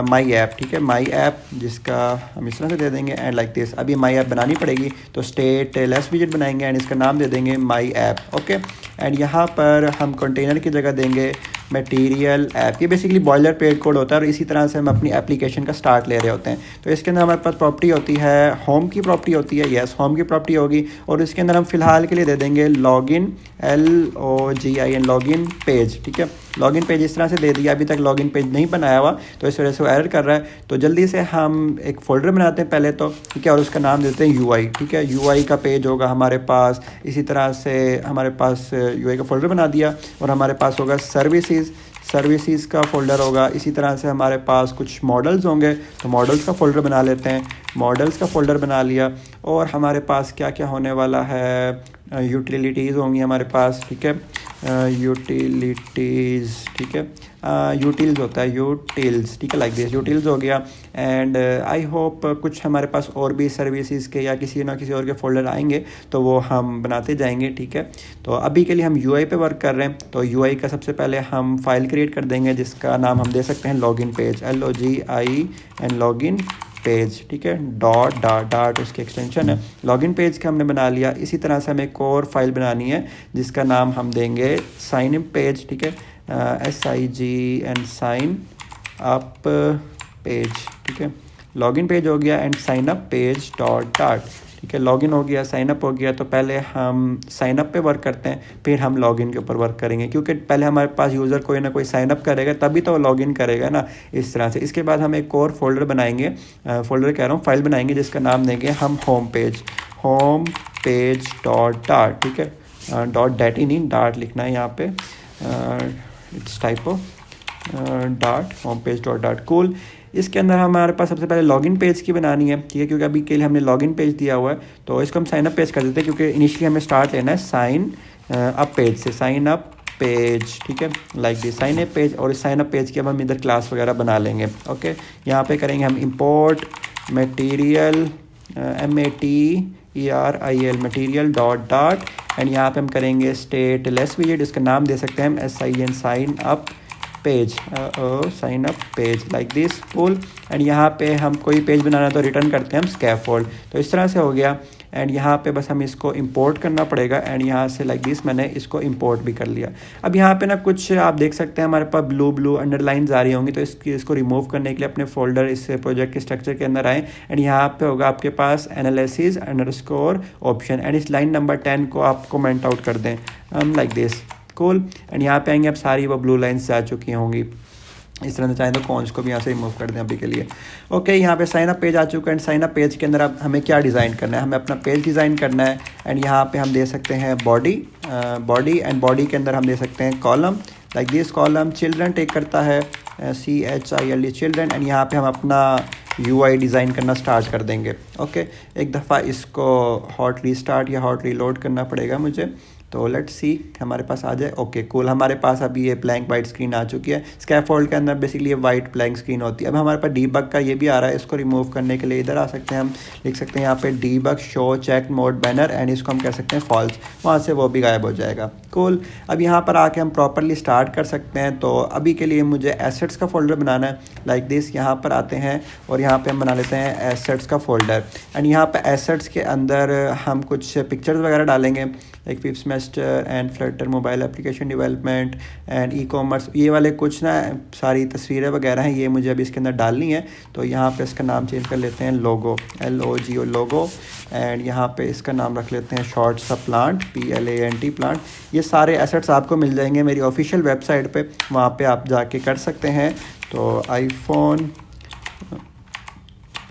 माई ऐप। ठीक है, माई ऐप जिसका हम इस तरह से दे देंगे एंड लाइक दिस। अभी माई ऐप बनानी पड़ेगी तो स्टेट लेस विजेट बनाएंगे एंड इसका नाम दे देंगे माई ऐप। ओके, एंड यहाँ पर हम कंटेनर की जगह देंगे मटीरियल ऐप। ये बेसिकली बॉयलर प्लेट कोड होता है और इसी तरह से हम अपनी एप्लीकेशन का स्टार्ट ले रहे होते हैं। तो इसके अंदर हमारे पास प्रॉपर्टी होती है, होम की प्रॉपर्टी होती है, यस होम की प्रॉपर्टी होगी और इसके अंदर हम फिलहाल के लिए दे देंगे लॉगिन LOGIN लॉगिन पेज। ठीक है, लॉगिन पेज इस तरह से दे दिया। अभी तक लॉगिन पेज नहीं बनाया हुआ तो इस वजह से वो एरर कर रहा है। तो जल्दी से हम एक फ़ोल्डर बनाते हैं पहले तो। ठीक है, और उसका नाम देते हैं UI। ठीक है, UI का पेज होगा हमारे पास। इसी तरह से हमारे पास UI का फ़ोल्डर बना दिया और हमारे पास होगा सर्विसेज का फ़ोल्डर होगा। इसी तरह से हमारे पास कुछ मॉडल्स होंगे तो मॉडल्स का फ़ोल्डर बना लेते हैं। मॉडल्स का फ़ोल्डर बना लिया और हमारे पास क्या क्या होने वाला है, यूटिलिटीज़ होंगी हमारे पास। ठीक है, यूटिलिटीज़। ठीक है, यूटिल्स होता है, यूटिल्स। ठीक है, लाइक दिस यूटिल्स हो गया एंड आई होप कुछ हमारे पास और भी सर्विसेज के या किसी ना किसी और के फोल्डर आएंगे तो वो हम बनाते जाएंगे। ठीक है, तो अभी के लिए हम UI पे वर्क कर रहे हैं। तो UI का सबसे पहले हम फाइल क्रिएट कर देंगे जिसका नाम हम दे सकते हैं login page, LOGIN login page. ठीक है, डॉट डाट डाट उसकी एक्सटेंशन है। लॉगिन पेज का हमने बना लिया। इसी तरह से हमें एक और फाइल बनानी है जिसका नाम हम देंगे साइन इन पेज। ठीक है, SIGN साइन अप पेज। ठीक है, लॉगिन पेज हो गया and sign up page dot dot. ठीक है, लॉगिन हो गया, साइन अप हो गया। तो पहले हम साइन अप पे वर्क करते हैं, फिर हम लॉगिन के ऊपर वर्क करेंगे क्योंकि पहले हमारे पास यूज़र कोई ना कोई साइन अप करेगा तभी तो वो लॉगिन करेगा ना, इस तरह से। इसके बाद हम एक और फोल्डर बनाएंगे, फोल्डर कह रहा हूँ फाइल बनाएंगे जिसका नाम देंगे हम होम पेज डॉट डाट। ठीक है, डॉट डैट ही नहीं, डाट लिखना है यहाँ पे, it's typo, dot home page dot dot. Cool, इसके अंदर हमारे पास सबसे पहले लॉगिन पेज की बनानी है। ठीक है, क्योंकि अभी के लिए हमने लॉगिन पेज दिया हुआ है तो इसको हम साइन अप पेज कर देते हैं क्योंकि इनिशियली हमें स्टार्ट लेना है साइन अप पेज से, साइन अप पेज। ठीक है, like this sign up page. और इस साइन अप पेज की अब हम इधर क्लास वगैरह बना लेंगे। ओके, यहाँ पे करेंगे हम import material MATERIL material dot dot and यहाँ पे हम करेंगे स्टेट लेस विजेट, इसका नाम दे सकते हैं हम SIN sign up page, sign up page like this. Cool, and यहाँ पे हम कोई पेज बनाना तो रिटर्न करते हैं हम स्कैफोल्ड। तो इस तरह से हो गया एंड यहाँ पे बस हमें इसको इंपोर्ट करना पड़ेगा एंड यहाँ से लाइक दिस मैंने इसको इंपोर्ट भी कर लिया। अब यहाँ पे ना कुछ आप देख सकते हैं हमारे पास ब्लू अंडरलाइंस आ रही होंगी तो इसको रिमूव करने के लिए अपने फोल्डर इस प्रोजेक्ट के स्ट्रक्चर के अंदर आए एंड यहाँ पे होगा आपके पास एनालिसिस अंडरस्कोर ऑप्शन एंड इस लाइन नंबर 10 को आप कमेंट आउट कर दें लाइक दिस। कूल, एंड यहाँ पे आएंगे अब सारी वो ब्लू लाइन्स जा चुकी होंगी। इस तरह से चाहें तो कॉन्स को भी यहाँ से रिमूव कर दें अभी के लिए। ओके, यहाँ पे साइन अप पेज आ चुका है एंड साइन अप पेज के अंदर अब हमें क्या डिज़ाइन करना है, हमें अपना पेज डिज़ाइन करना है एंड यहाँ पे हम दे सकते हैं बॉडी एंड बॉडी के अंदर हम दे सकते हैं column like this. Column children take करता है CHILD चिल्ड्रन एंड यहाँ पे हम अपना UI डिज़ाइन करना स्टार्ट कर देंगे। ओके, एक दफ़ा इसको हॉट रीस्टार्ट या हॉट रीलोड करना पड़ेगा मुझे, तो लेट्स सी हमारे पास आ जाए। ओके कूल, हमारे पास अभी ये ब्लैंक वाइट स्क्रीन आ चुकी है। स्कैफोल्ड के अंदर बेसिकली ये वाइट ब्लैंक स्क्रीन होती है। अब हमारे पास डीबग का ये भी आ रहा है, इसको रिमूव करने के लिए इधर आ सकते हैं, हम लिख सकते हैं यहाँ पे debug show check mode banner and इसको हम कह सकते हैं फॉल्स, वहाँ से वो भी गायब हो जाएगा। कूल, अब यहाँ पर आके हम प्रॉपरली स्टार्ट कर सकते हैं। तो अभी के लिए मुझे एसेट्स का फोल्डर बनाना है लाइक दिस। यहाँ पर आते हैं और यहाँ पे हम बना लेते हैं एसेट्स का फोल्डर एंड यहाँ पे एसेट्स के अंदर हम कुछ पिक्चर्स वगैरह डालेंगे। Like 5th semester and Flutter mobile application development and e commerce, ये वाले कुछ ना सारी तस्वीरें वगैरह हैं, ये मुझे अभी इसके अंदर डालनी है। तो यहाँ पे इसका नाम चेंज कर लेते हैं लोगो, LOGO लोगो, एंड यहाँ पे इसका नाम रख लेते हैं शॉर्ट सा प्लांट, PLANT प्लांट। ये सारे एसेट्स आपको मिल जाएंगे मेरी ऑफिशियल वेबसाइट पे, वहाँ पे आप जाके कर सकते हैं। तो iPhone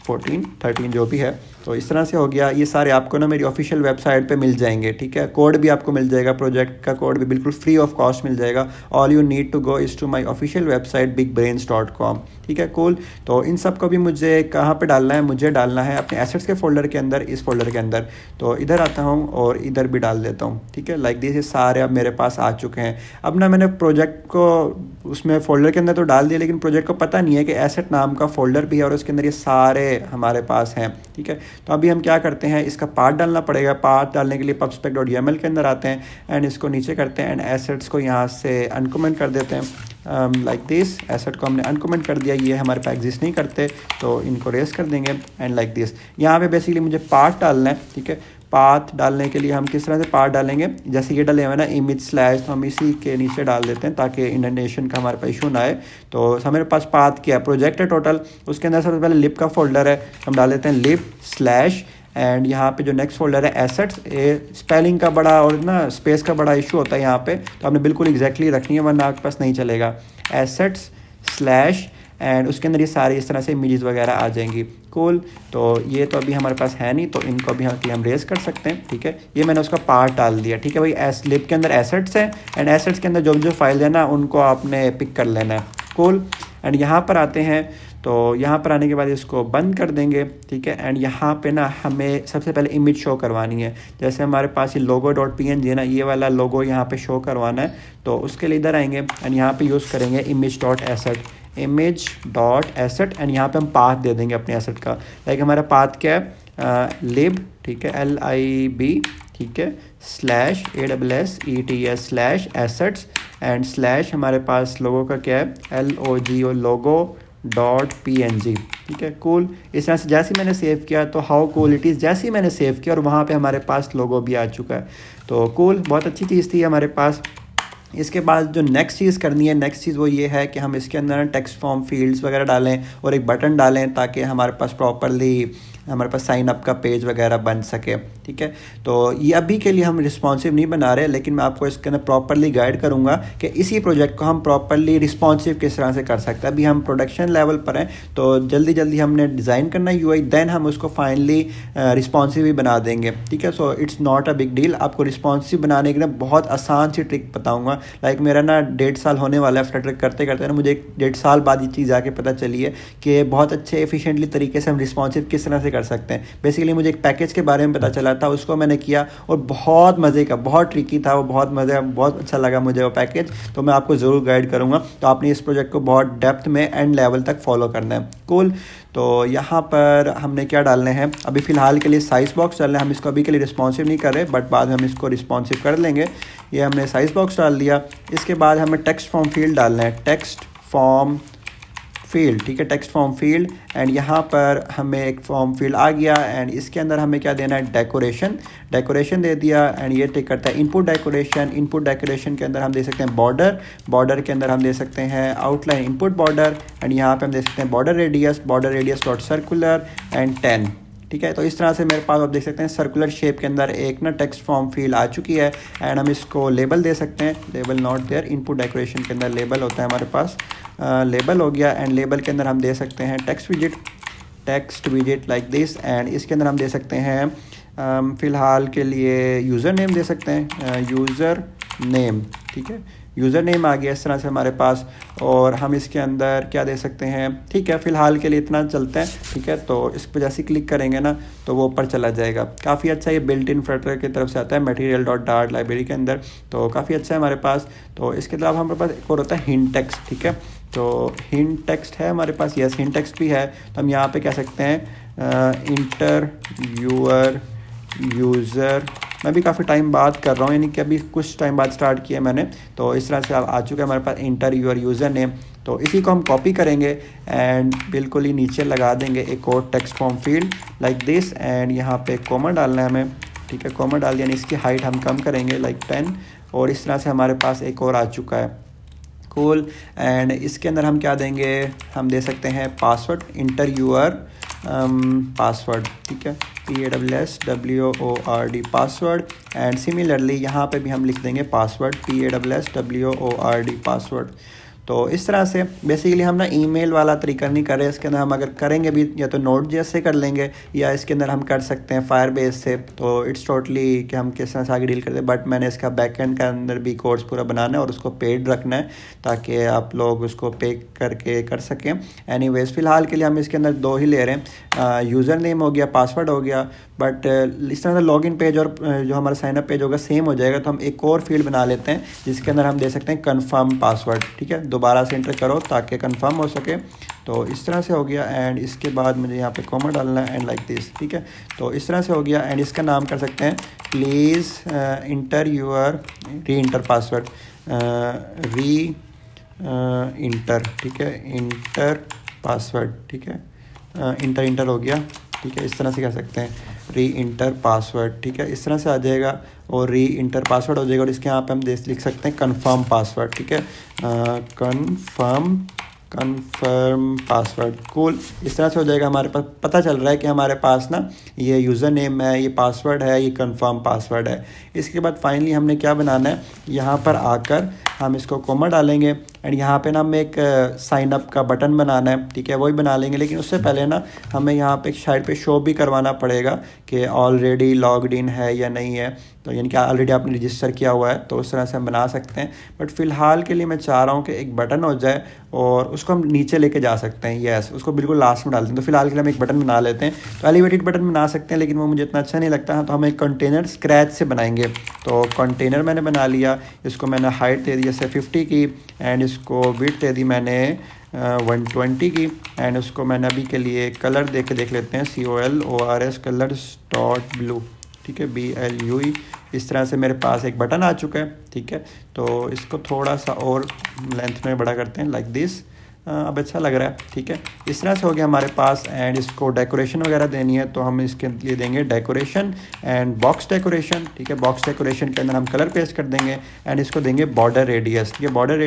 14, 13 जो भी है, तो इस तरह से हो गया। ये सारे आपको ना मेरी ऑफिशियल वेबसाइट पे मिल जाएंगे, ठीक है। कोड भी आपको मिल जाएगा, प्रोजेक्ट का कोड भी बिल्कुल फ्री ऑफ कॉस्ट मिल जाएगा। All you need to go is to my official website bigbrains.com, ठीक है। कूल। तो इन सब को भी मुझे कहाँ पे डालना है, मुझे डालना है अपने एसेट्स के फोल्डर के अंदर, इस फोल्डर के अंदर। तो इधर आता हूँ और इधर भी डाल देता हूँ, ठीक है। लाइक दिस, ये सारे अब मेरे पास आ चुके हैं। अब ना मैंने प्रोजेक्ट को उसमें फ़ोल्डर के अंदर तो डाल दिया, लेकिन प्रोजेक्ट को पता नहीं है कि एसेट नाम का फ़ोल्डर भी है और उसके अंदर ये सारे हमारे पास हैं, ठीक है। तो अभी हम क्या करते हैं, इसका पाथ डालना पड़ेगा। पाथ डालने के लिए pubspec.yaml के अंदर आते हैं एंड इसको नीचे करते हैं एंड एसेट्स को यहाँ से अनकमेंट कर देते हैं। लाइक दिस, एसेट को हमने अनकमेंट कर दिया, ये हमारे पास एग्जिस्ट नहीं करते, तो इनको रेस कर देंगे एंड लाइक दिस। यहाँ पे बेसिकली मुझे पाथ डालना है, ठीक है। पाथ डालने के लिए हम किस तरह से पाथ डालेंगे, जैसे ये डाले हुए ना इमेज स्लैश, तो हम इसी के नीचे डाल देते हैं ताकि इंडेंटेशन का हमारे पास इशू ना आए। तो हमारे पास पाथ क्या है, प्रोजेक्ट है टोटल, उसके अंदर सबसे पहले लिप का फोल्डर है, हम डाल देते हैं लिप स्लैश, एंड यहाँ पे जो नेक्स्ट फोल्डर है एसेट्स। स्पेलिंग का बड़ा और ना स्पेस का बड़ा इशू होता है यहाँ पे, तो आपने बिल्कुल एग्जैक्टली रखनी है वरना आपके पास नहीं चलेगा। एसेट्स स्लैश एंड उसके अंदर ये सारी इस तरह से इमेजेस वगैरह आ जाएंगी। कूल। तो ये तो अभी हमारे पास है नहीं, तो इनको अभी हम रेस कर सकते हैं, ठीक है। ये मैंने उसका पार्ट डाल दिया, ठीक है भाई। लिप के अंदर एसेट्स हैं एंड एसेट्स के अंदर जो जो फाइल है ना उनको आपने पिक कर लेना है। कूल। एंड यहाँ पर आते हैं, तो यहाँ पर आने के बाद इसको बंद कर देंगे, ठीक है। एंड यहाँ पे ना हमें सबसे पहले इमेज शो करवानी है। जैसे हमारे पास ये logo.png है ना, ये वाला लोगो यहाँ पे शो करवाना है, तो उसके लिए इधर आएंगे एंड यहाँ पे यूज़ करेंगे image.asset, image.asset एंड यहाँ पे हम पाथ दे देंगे अपने एसेट का। लाइक हमारा पाथ क्या है, lib, ठीक है, LIB, ठीक है, slash ASSETS slash assets and slash हमारे पास लोगो का क्या है, LOGO logo.png, ठीक है। कूल। इस तरह से जैसे मैंने सेव किया, तो हाउ कूल इट इज़, जैसे ही मैंने सेव किया और वहाँ पे हमारे पास लोगो भी आ चुका है। तो कूल, बहुत अच्छी चीज़ थी हमारे पास। इसके बाद जो नेक्स्ट चीज़ करनी है, नेक्स्ट चीज़ वो ये है कि हम इसके अंदर टेक्स्ट फॉर्म फील्ड्स वगैरह डालें और एक बटन डालें ताकि हमारे पास प्रॉपरली हमारे पास साइन अप का पेज वगैरह बन सके, ठीक है। तो ये अभी के लिए हम रिस्पॉन्सिव नहीं बना रहे, लेकिन मैं आपको इसके अंदर प्रॉपरली गाइड करूँगा कि इसी प्रोजेक्ट को हम प्रॉपरली रिस्पॉन्सिव किस तरह से कर सकते हैं। अभी हम प्रोडक्शन लेवल पर हैं, तो जल्दी जल्दी हमने डिज़ाइन करना है UI, देन हम उसको फाइनली रिस्पॉन्सिव ही बना देंगे, ठीक है। So it's not a big deal. आपको रिस्पॉन्सिव बनाने की ना बहुत आसान सी ट्रिक बताऊँगा। लाइक मेरा ना 1.5 साल होने वाला है फ्लटर करते करते ना, मुझे 1.5 साल बाद ये चीज़ आके पता चली है कि बहुत अच्छे एफिशिएंटली तरीके से हम रिस्पॉन्सिव किस तरह से कर सकते हैं। बेसिकली मुझे एक पैकेज के बारे में पता चला था, उसको मैंने किया और बहुत मज़े का, बहुत ट्रिकी था वो, बहुत अच्छा लगा मुझे वो पैकेज। तो मैं आपको ज़रूर गाइड करूँगा। तो आपने इस प्रोजेक्ट को बहुत डेप्थ में एंड लेवल तक फॉलो करना है। कूल। तो यहाँ पर हमने क्या डालने हैं, अभी फ़िलहाल के लिए साइज़ बॉक्स डालना है। हम इसको अभी के लिए रिस्पॉन्सिव नहीं कर रहे, बट बाद में हम इसको रिस्पॉन्सिव कर लेंगे। ये हमने साइज़ बॉक्स डाल दिया। इसके बाद हमें टेक्स्ट फॉर्म फील्ड डालना है, टेक्स्ट फॉर्म फील्ड, ठीक है, टेक्स्ट फॉर्म फील्ड। एंड यहाँ पर हमें एक फॉर्म फील्ड आ गया एंड इसके अंदर हमें क्या देना है, डेकोरेशन दे दिया। एंड ये टिक करता है इनपुट डेकोरेशन के अंदर हम दे सकते हैं बॉर्डर के अंदर हम दे सकते हैं आउटलाइन इनपुट बॉर्डर। एंड यहाँ पे हम दे सकते हैं border radius dot circular and 10, ठीक है। तो इस तरह से मेरे पास आप देख सकते हैं सर्कुलर शेप के अंदर एक ना टेक्स्ट फॉर्म फील्ड आ चुकी है। एंड हम इसको लेबल दे सकते हैं, label not there, input decoration के अंदर लेबल होता है हमारे पास, लेबल हो गया। एंड लेबल के अंदर हम दे सकते हैं text visit like this. And इसके अंदर हम दे सकते हैं फ़िलहाल के लिए यूज़र नेम दे सकते हैं, यूज़र नेम, ठीक है, यूज़र नेम आ गया इस तरह से हमारे पास। और हम इसके अंदर क्या दे सकते हैं, ठीक है, फ़िलहाल के लिए इतना चलता है, ठीक है। तो इस पर जैसे क्लिक करेंगे ना तो वो ऊपर चला जाएगा। काफ़ी अच्छा ये बिल्ट इन फ्लटर की तरफ से आता है material.dart लाइब्रेरी के अंदर, तो काफ़ी अच्छा है हमारे पास। तो इसके अलावा हमारे पास एक और होता है हिंट टेक्स्ट, ठीक है। तो हिंट टेक्स्ट है हमारे पास, यस हिंट टेक्स्ट भी है। तो हम यहाँ पे कह सकते हैं इंटर यूर यूज़र, मैं भी काफ़ी टाइम बाद कर रहा हूँ, यानी कि अभी कुछ टाइम बाद स्टार्ट किया मैंने। तो इस तरह से आ चुका है हमारे पास इंटर यूर यूज़र नेम। तो इसी को हम कॉपी करेंगे एंड बिल्कुल ही नीचे लगा देंगे एक और text form field like this. And यहाँ पे कॉमा डालना है हमें, ठीक है, कॉमा डाल दिया, इसकी हाइट हम कम करेंगे लाइक 10, और इस तरह से हमारे पास एक और आ चुका है। कूल। एंड इसके अंदर हम क्या देंगे, हम दे सकते हैं पासवर्ड, इंटर यूर पासवर्ड, ठीक है, PASSWORD पासवर्ड। एंड सिमिलरली यहाँ पे भी हम लिख देंगे पासवर्ड, PASSWORD पासवर्ड। तो इस तरह से बेसिकली हम ना ईमेल वाला तरीका नहीं कर रहे, इसके अंदर हम अगर करेंगे भी या तो Node.js से कर लेंगे या इसके अंदर हम कर सकते हैं फायरबेस से। तो इट्स टोटली कि हम किस तरह से आगे डील करते हैं, बट मैंने इसका बैकएंड के अंदर भी कोर्स पूरा बनाना है और उसको पेड रखना है ताकि आप लोग उसको पे करके कर सकें। एनीवेज फ़िलहाल के लिए हम इसके अंदर 2 ही ले रहे हैं, यूज़र नेम हो गया, पासवर्ड हो गया, बट इस तरह से लॉगिन पेज और जो हमारा साइनअप पेज होगा सेम हो जाएगा। तो हम एक और फील्ड बना लेते हैं जिसके अंदर हम दे सकते हैं कन्फर्म पासवर्ड, ठीक है, दोबारा से इंटर करो ताकि कंफर्म हो सके। तो इस तरह से हो गया। एंड इसके बाद मुझे यहाँ पे कॉमा डालना है एंड लाइक दिस, ठीक है। तो इस तरह से हो गया। एंड इसका नाम कर सकते हैं प्लीज़ इंटर यूर री इंटर पासवर्ड, री इंटर, ठीक है, इंटर पासवर्ड, ठीक है, इंटर हो गया, ठीक है। इस तरह से कह सकते हैं री इंटर पासवर्ड, ठीक है, इस तरह से आ जाएगा और री इंटर पासवर्ड हो जाएगा। और इसके यहाँ पे हम लिख सकते हैं कन्फर्म पासवर्ड, ठीक है, कन्फर्म पासवर्ड। कूल। इस तरह से हो जाएगा। हमारे पास पता चल रहा है कि हमारे पास ना ये यूज़र नेम है, ये पासवर्ड है, ये कन्फर्म पासवर्ड है। इसके बाद फाइनली हमने क्या बनाना है, यहाँ पर आकर हम इसको कॉमा डालेंगे एंड यहाँ पे ना हमें एक साइन अप का बटन बनाना है, ठीक है, वही बना लेंगे। लेकिन उससे पहले ना हमें यहाँ पे एक साइड पे शो भी करवाना पड़ेगा कि ऑलरेडी लॉग्ड इन है या नहीं है। तो यानी कि ऑलरेडी आपने रजिस्टर किया हुआ है, तो उस तरह से हम बना सकते हैं। बट फ़िलहाल के लिए मैं चाह रहा हूँ कि एक बटन हो जाए और उसको हम नीचे लेके जा सकते हैं। यस, उसको बिल्कुल लास्ट में डालते हैं। तो फिलहाल के लिए हम एक बटन बना लेते हैं। तो एलिवेटेड बटन बना सकते हैं, लेकिन वो मुझे इतना अच्छा नहीं लगता। तो हम एक कंटेनर स्क्रैच से बनाएंगे। तो कंटेनर मैंने बना लिया, इसको मैंने हाइट दे दी जैसे 50 की एंड इसको विड्थ दे दी मैंने 120 की। एंड उसको मैंने अभी के लिए कलर दे के देख लेते हैं, COLORS कलर्स डॉट ब्लू, ठीक है, BLUE। इस तरह से मेरे पास एक बटन आ चुका है, ठीक है। तो इसको थोड़ा सा और लेंथ में बड़ा करते हैं लाइक दिस। अब अच्छा लग रहा है, ठीक है। इस तरह से हो गया हमारे पास। एंड इसको डेकोरेशन वगैरह देनी है तो हम इसके लिए देंगे डेकोरेशन एंड बॉक्स डेकोरेशन, ठीक है। बॉक्स डेकोरेशन के अंदर हम कलर पेस्ट कर देंगे एंड इसको देंगे बॉर्डर रेडियस, ठीक है, border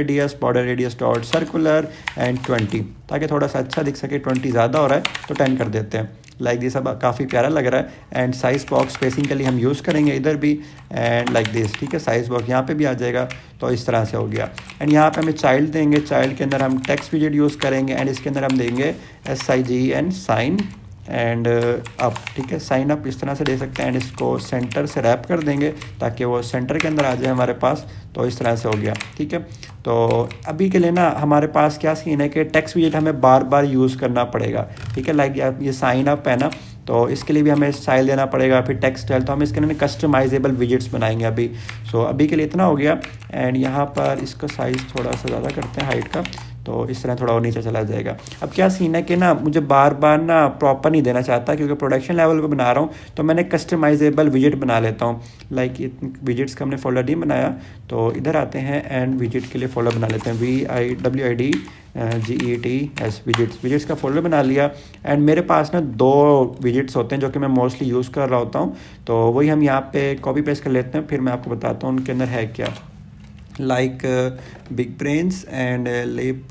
radius dot circular and 20, ताकि थोड़ा सा अच्छा दिख सके। 20 ज़्यादा हो रहा है तो 10 कर देते हैं लाइक दिस। अब काफ़ी प्यारा लग रहा है। एंड साइज़ बॉक्स स्पेसिंग के लिए हम यूज़ करेंगे इधर भी एंड लाइक दिस, ठीक है, साइज़ बॉक्स यहाँ पे भी आ जाएगा। तो इस तरह से हो गया। एंड यहाँ पे हमें चाइल्ड देंगे, चाइल्ड के अंदर हम टेक्स्ट विजेट यूज़ करेंगे एंड इसके अंदर हम देंगे SIGN साइन एंड अप, ठीक है, साइन अप इस तरह से दे सकते हैं। एंड इसको सेंटर से रैप कर देंगे ताकि वो सेंटर के अंदर आ जाए हमारे पास। तो इस तरह से हो गया, ठीक है। तो अभी के लिए ना हमारे पास क्या सीन है कि टेक्स्ट विजेट हमें बार बार यूज़ करना पड़ेगा, ठीक है। लाइक ये साइन अप है ना, तो इसके लिए भी हमें स्टाइल देना पड़ेगा, फिर टेक्स्ट स्टाइल। तो हम इसके अंदर कस्टमाइजेबल विजेट्स बनाएंगे अभी। सो अभी के लिए इतना हो गया। एंड यहाँ पर इसका साइज़ थोड़ा सा ज़्यादा करते हैं हाइट का, तो इस तरह थोड़ा और नीचे चला जाएगा। अब क्या सीन है कि ना मुझे बार बार ना प्रॉपर नहीं देना चाहता, क्योंकि प्रोडक्शन लेवल पे बना रहा हूँ। तो मैंने कस्टमाइजेबल विजेट बना लेता हूँ। लाइक विजेट्स का हमने फोल्डर नहीं बनाया, तो इधर आते हैं एंड विजेट के लिए फोल्डर बना लेते हैं, WIDGETS विजेट्स का फोल्डर बना लिया। एंड मेरे पास ना 2 विजेट्स होते हैं जो कि मैं मोस्टली यूज़ कर रहा होता हूँ। तो वही हम यहाँ पे कॉपी पेस्ट कर लेते हैं, फिर मैं आपको बताता हूँ उनके अंदर है क्या। Like big brains and lib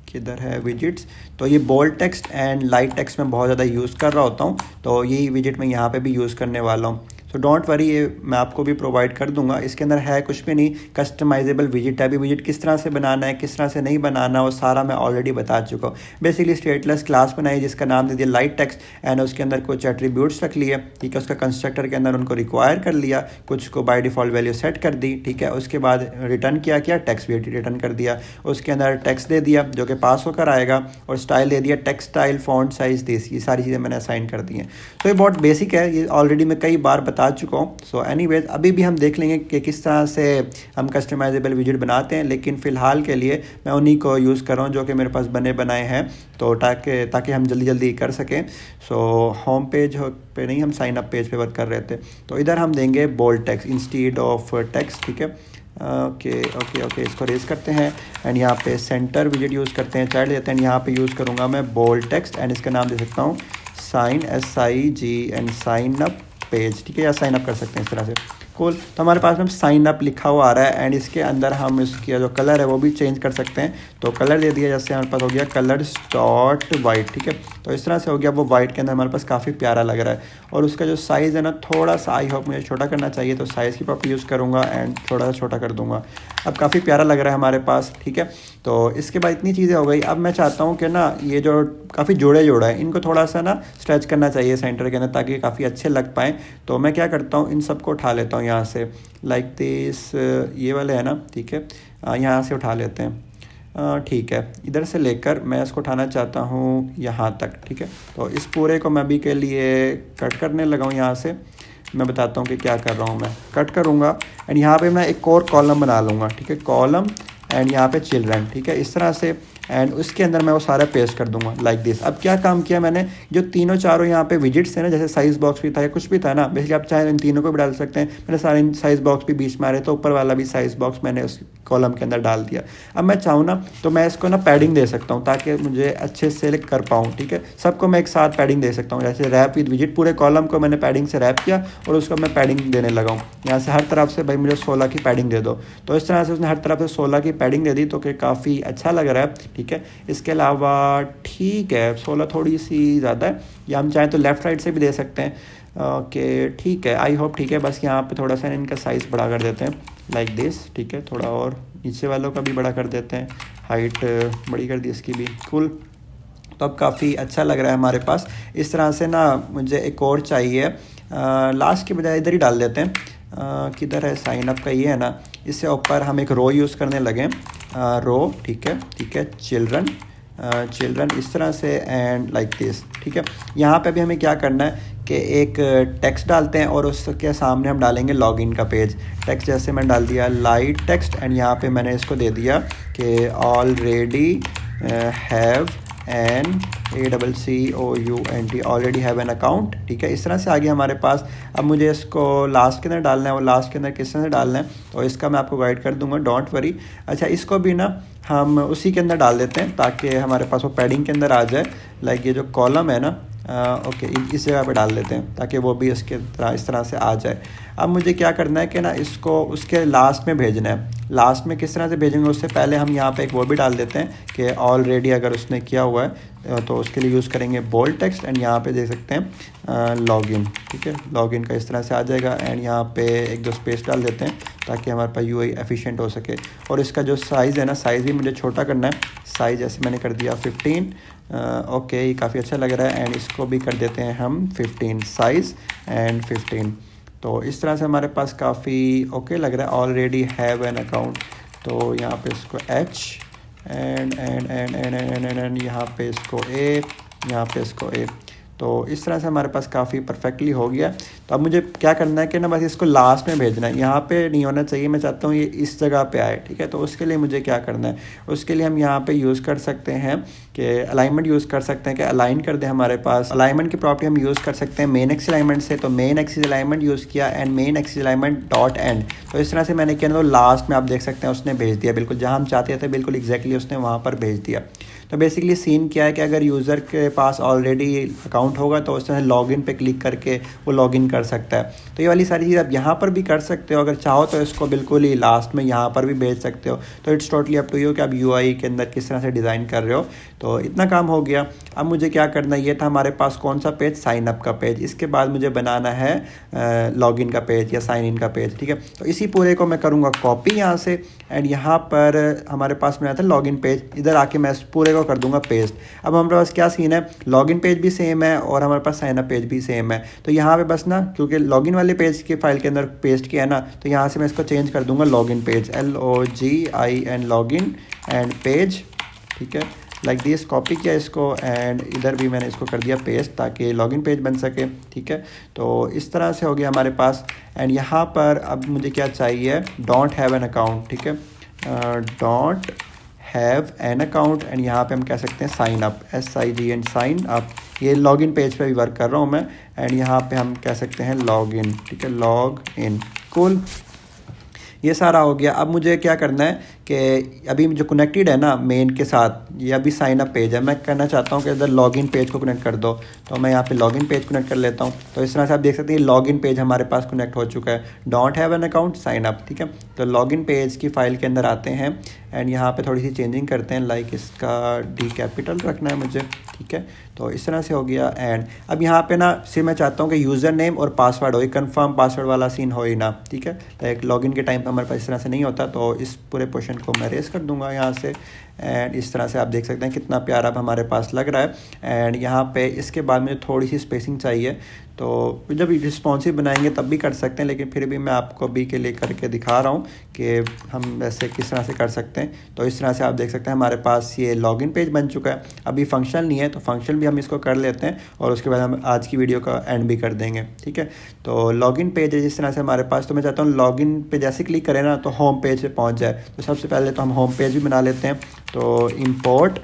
किधर है विजेट्स। तो ये bold text and light text में बहुत ज़्यादा यूज़ कर रहा होता हूँ, तो यही विजेट मैं यहाँ पे भी यूज़ करने वाला हूँ। सो डोंट वरी, ये मैं आपको भी प्रोवाइड कर दूंगा। इसके अंदर है कुछ भी नहीं, कस्टमाइजेबल विजेट है। अभी विजेट किस तरह से बनाना है, किस तरह से नहीं बनाना, वो सारा मैं ऑलरेडी बता चुका हूँ। बेसिकली स्टेटलेस क्लास बनाई जिसका नाम दे दिया लाइट टेक्स्ट एंड उसके अंदर कुछ एट्रीब्यूट्स रख लिए, ठीक है। उसका कंस्ट्रक्टर के अंदर उनको रिक्वायर कर लिया, कुछ को बाय डिफ़ॉल्ट वैल्यू सेट कर दी, ठीक है। उसके बाद रिटर्न किया टेक्स्ट भी रिटर्न कर दिया। उसके अंदर टेक्स्ट दे दिया जो कि पास होकर आएगा, और स्टाइल दे दिया text style, font size, this, ये सारी चीज़ें मैंने असाइन कर दी हैं। तो ये बहुत बेसिक है, ये ऑलरेडी मैं कई बार बता चुका हूँ। सो एनीवेज अभी भी हम देख लेंगे कि किस तरह से हम कस्टमाइजेबल विजेट बनाते हैं, लेकिन फ़िलहाल के लिए मैं उन्हीं को यूज़ कर रहा हूँ जो कि मेरे पास बने बनाए हैं, तो ताकि हम जल्दी जल्दी कर सकें। सो होम पेज पे नहीं, हम साइन अप पेज पे वर्क कर रहे थे। तो इधर हम देंगे bold text instead of text, ठीक है। ओके इसको रेज करते हैं एंड यहाँ पे सेंटर विजेट यूज़ करते हैं, चाइल्ड देते हैं। यहाँ पे यूज़ करूँगा मैं बोल्ड टेक्स्ट एंड इसका नाम दे सकता हूँ sign, SIGN sign up, page, ठीक है, या साइन अप कर सकते हैं इस तरह से। कूल। तो हमारे पास में साइन अप लिखा हुआ आ रहा है एंड इसके अंदर हम इसका जो कलर है वो भी चेंज कर सकते हैं। तो कलर दे दिया, जैसे हमारे पास हो गया कलर डॉट वाइट, ठीक है। तो इस तरह से हो गया, वो वाइट के अंदर हमारे पास काफ़ी प्यारा लग रहा है। और उसका जो साइज़ है ना, थोड़ा सा आई होप मुझे छोटा करना चाहिए, तो साइज़ की प्रॉपर्टी यूज़ करूँगा एंड थोड़ा सा छोटा कर दूँगा। अब काफ़ी प्यारा लग रहा है हमारे पास, ठीक है। तो इसके बाद इतनी चीज़ें हो गई। अब मैं चाहता हूँ कि ना ये जो काफ़ी जोड़े है इनको थोड़ा सा ना स्ट्रेच करना चाहिए सेंटर के अंदर, ताकि काफ़ी अच्छे लग पाएँ। तो मैं क्या करता हूँ, इन सबको उठा लेता हूँ यहाँ से, लाइक दिस, ये वाले है ना, ठीक है, यहाँ से उठा लेते हैं, ठीक है। इधर से लेकर मैं इसको उठाना चाहता हूँ यहाँ तक, ठीक है। तो इस पूरे को मैं अभी के लिए कट करने लगा हूँ। यहाँ से मैं बताता हूँ कि क्या कर रहा हूँ। मैं कट करूँगा एंड यहाँ पे मैं एक और कॉलम बना लूँगा, ठीक है, कॉलम एंड यहाँ पे चिल्ड्रन, ठीक है, इस तरह से। एंड उसके अंदर मैं वो सारा पेस्ट कर दूंगा लाइक दिस। अब क्या काम किया मैंने, जो तीनों चारों यहाँ पे विजिट्स है ना, जैसे साइज़ बॉक्स भी था या कुछ भी था ना, बेसिकली आप चाहे इन तीनों को भी डाल सकते हैं। मैंने सारे साइज़ बॉक्स भी बीच में आ रहे, तो ऊपर वाला भी साइज़ बॉक्स मैंने उस कॉलम के अंदर डाल दिया। अब मैं चाहूँ ना तो मैं इसको ना पैडिंग दे सकता हूँ, ताकि मुझे अच्छे से कर पाऊँ, ठीक है। सबको मैं एक साथ पैडिंग दे सकता हूँ, जैसे रैप विद विजिट, पूरे कॉलम को मैंने पैडिंग से रैप किया और उसको मैं पैडिंग देने लगा हूँ। यहाँ से हर तरफ से भाई मुझे 16 की पैडिंग दे दो, तो इस तरह से उसने हर तरफ से 16 की पैडिंग दे दी, तो कि काफ़ी अच्छा लग रहा है, ठीक है। इसके अलावा ठीक है, 16 थोड़ी सी ज़्यादा है, या हम चाहें तो लेफ़्ट राइट से भी दे सकते हैं। ओके ठीक है, आई होप ठीक है। बस यहाँ पे थोड़ा सा इनका साइज़ बड़ा कर देते हैं लाइक दिस, ठीक है। थोड़ा और नीचे वालों का भी बड़ा कर देते हैं, हाइट बड़ी कर दी इसकी भी। कूल। तो अब काफ़ी अच्छा लग रहा है हमारे पास। इस तरह से ना मुझे एक और चाहिए, लास्ट के बजाय इधर ही डाल देते हैं। किधर है साइन अप का, ये है ना, इससे ऊपर हम एक रो यूज़ करने लगे, रो, ठीक है, ठीक है, चिल्ड्रन, चिल्ड्रन इस तरह से एंड लाइक दिस, ठीक है। यहाँ पे भी हमें क्या करना है कि एक टेक्स्ट डालते हैं और उसके सामने हम डालेंगे लॉगिन का पेज। टेक्स्ट जैसे मैंने डाल दिया लाइट टेक्स्ट एंड यहाँ पे मैंने इसको दे दिया कि already have an ACCOUNT already have an account, ठीक है। इस तरह से आगे हमारे पास। अब मुझे इसको लास्ट के अंदर डालना है, और लास्ट के अंदर किस तरह से डालना है तो इसका मैं आपको गाइड कर दूंगा, डोंट वरी। अच्छा, इसको भी ना हम उसी के अंदर डाल देते हैं ताकि हमारे पास वो पैडिंग के अंदर आ जाए। लाइक ये जो कॉलम है ना, ओके, इस जगह पे डाल देते हैं ताकि वो भी इसके तरह इस तरह से आ जाए। अब मुझे क्या करना है कि ना इसको उसके लास्ट में भेजना है। लास्ट में किस तरह से भेजेंगे, उससे पहले हम यहाँ पे एक वो भी डाल देते हैं कि ऑलरेडी अगर उसने किया हुआ है तो उसके लिए यूज़ करेंगे बोल्ड टेक्स्ट एंड यहाँ पे देख सकते हैं लॉगिन, ठीक है। लॉगिन का इस तरह से आ जाएगा एंड यहाँ पे एक दो स्पेस डाल देते हैं ताकि हमारे पास UI एफिशिएंट हो सके। और इसका जो साइज़ है ना, साइज़ भी मुझे छोटा करना है। साइज़ जैसे मैंने कर दिया 15, ओके, ये काफ़ी अच्छा लग रहा है एंड इसको भी कर देते हैं हम 15 साइज़ एंड 15। तो इस तरह से हमारे पास काफ़ी ओके लग रहा है। ऑलरेडी हैव एन अकाउंट, तो यहाँ पे इसको H एंड यहाँ पे इसको A, यहाँ पे इसको A। तो इस तरह से हमारे पास काफ़ी परफेक्टली हो गया। तो अब मुझे क्या करना है कि ना बस इसको लास्ट में भेजना है, यहाँ पे नहीं होना चाहिए। मैं चाहता हूँ ये इस जगह पे आए, ठीक है। तो उसके लिए मुझे क्या करना है, उसके लिए हम यहाँ पे यूज़ कर सकते हैं कि अलाइनमेंट यूज़ कर सकते हैं कि अलाइन कर दे हमारे पास। अलाइनमेंट की प्रॉपर्टी हम यूज़ कर सकते हैं मेन एक्सिस अलाइनमेंट से। तो मेन एक्सिस अलाइनमेंट यूज़ किया and main axis alignment dot and. तो इस तरह से मैंने किया, तो लास्ट में आप देख सकते हैं उसने भेज दिया, बिल्कुल जहाँ हम चाहते थे बिल्कुल एग्जैक्टली उसने वहाँ पर भेज दिया। तो बेसिकली सीन क्या है कि अगर यूज़र के पास ऑलरेडी अकाउंट होगा तो उसने लॉगिन पे क्लिक करके वो लॉगिन कर सकता है। तो ये वाली सारी चीज़ आप यहाँ पर भी कर सकते हो, अगर चाहो तो इसको बिल्कुल ही लास्ट में यहाँ पर भी भेज सकते हो। तो it's totally up to you कि आप UI के अंदर किस तरह से डिज़ाइन कर रहे हो। तो इतना काम हो गया। अब मुझे क्या करना, ये था हमारे पास कौन सा पेज, साइन अप का पेज। इसके बाद मुझे बनाना है लॉगिन का पेज या साइन इन का पेज, ठीक है। तो इसी पूरे को मैं करूँगा कॉपी यहाँ से एंड यहाँ पर हमारे पास में आता है लॉगिन पेज, इधर आके मैं इस पूरे को कर दूंगा पेस्ट। अब हमारे पास क्या सीन है, लॉगिन पेज भी सेम है और हमारे पास साइन अप पेज भी सेम है। तो यहाँ पे बस ना, क्योंकि लॉगिन वाले पेज की फाइल के अंदर पेस्ट किया है ना, तो यहाँ से मैं इसको चेंज कर दूंगा login page, LOGIN login and page, ठीक है, लाइक दिस। कॉपी किया इसको एंड इधर भी मैंने इसको कर दिया पेस्ट ताकि लॉगिन पेज बन सके, ठीक है। तो इस तरह से हो गया हमारे पास। एंड यहाँ पर अब मुझे क्या चाहिए, डोंट हैव एन अकाउंट, ठीक है, don't have an account and यहाँ पे हम कह सकते हैं sign up, SIGN sign up. ये लॉगिन पेज पे भी वर्क कर रहा हूँ मैं एंड यहाँ पे हम कह सकते हैं लॉगिन, ठीक है, लॉग इन। कूल, ये सारा हो गया। अब मुझे क्या करना है कि अभी जो कनेक्टेड है ना मेन के साथ, ये अभी साइन अप पेज है, मैं करना चाहता हूँ कि इधर लॉगिन पेज को कनेक्ट कर दो। तो मैं यहाँ पे लॉगिन पेज कनेक्ट कर लेता हूँ। तो इस तरह से आप देख सकते हैं लॉगिन पेज हमारे पास कनेक्ट हो चुका है। Don't have an account, sign up, ठीक है। तो लॉगिन पेज की फ़ाइल के अंदर आते हैं एंड यहाँ पे थोड़ी सी चेंजिंग करते हैं, लाइक इसका डी कैपिटल रखना है मुझे, ठीक है। तो इस तरह से हो गया। एंड अब यहाँ पे ना सिर्फ मैं चाहता हूँ कि यूज़र नेम और पासवर्ड हो, कंफर्म पासवर्ड वाला सीन हो ही ना, ठीक है। लाइक लॉगिन के टाइम पे हमारे पास इस तरह से नहीं होता, तो इस पूरे पोर्शन को मैं रेस कर दूंगा यहाँ से। एंड इस तरह से आप देख सकते हैं कितना प्यारा अब हमारे पास लग रहा है। एंड यहाँ पे इसके बाद मुझे थोड़ी सी स्पेसिंग चाहिए, तो जब रिस्पॉन्सिव बनाएंगे तब भी कर सकते हैं, लेकिन फिर भी मैं आपको अभी के लिए करके दिखा रहा हूँ कि हम वैसे किस तरह से कर सकते हैं। तो इस तरह से आप देख सकते हैं हमारे पास ये लॉगिन पेज बन चुका है। अभी फंक्शन नहीं है, तो फंक्शन भी हम इसको कर लेते हैं और उसके बाद हम आज की वीडियो का एंड भी कर देंगे, ठीक है। तो लॉगिन पेज है जिस तरह से हमारे पास, तो मैं चाहता हूँ लॉगिन पे जैसे क्लिक करें ना तो होम पेज पे पहुँच जाए। तो सबसे पहले तो हम होम पेज भी बना लेते हैं। तो इम्पोर्ट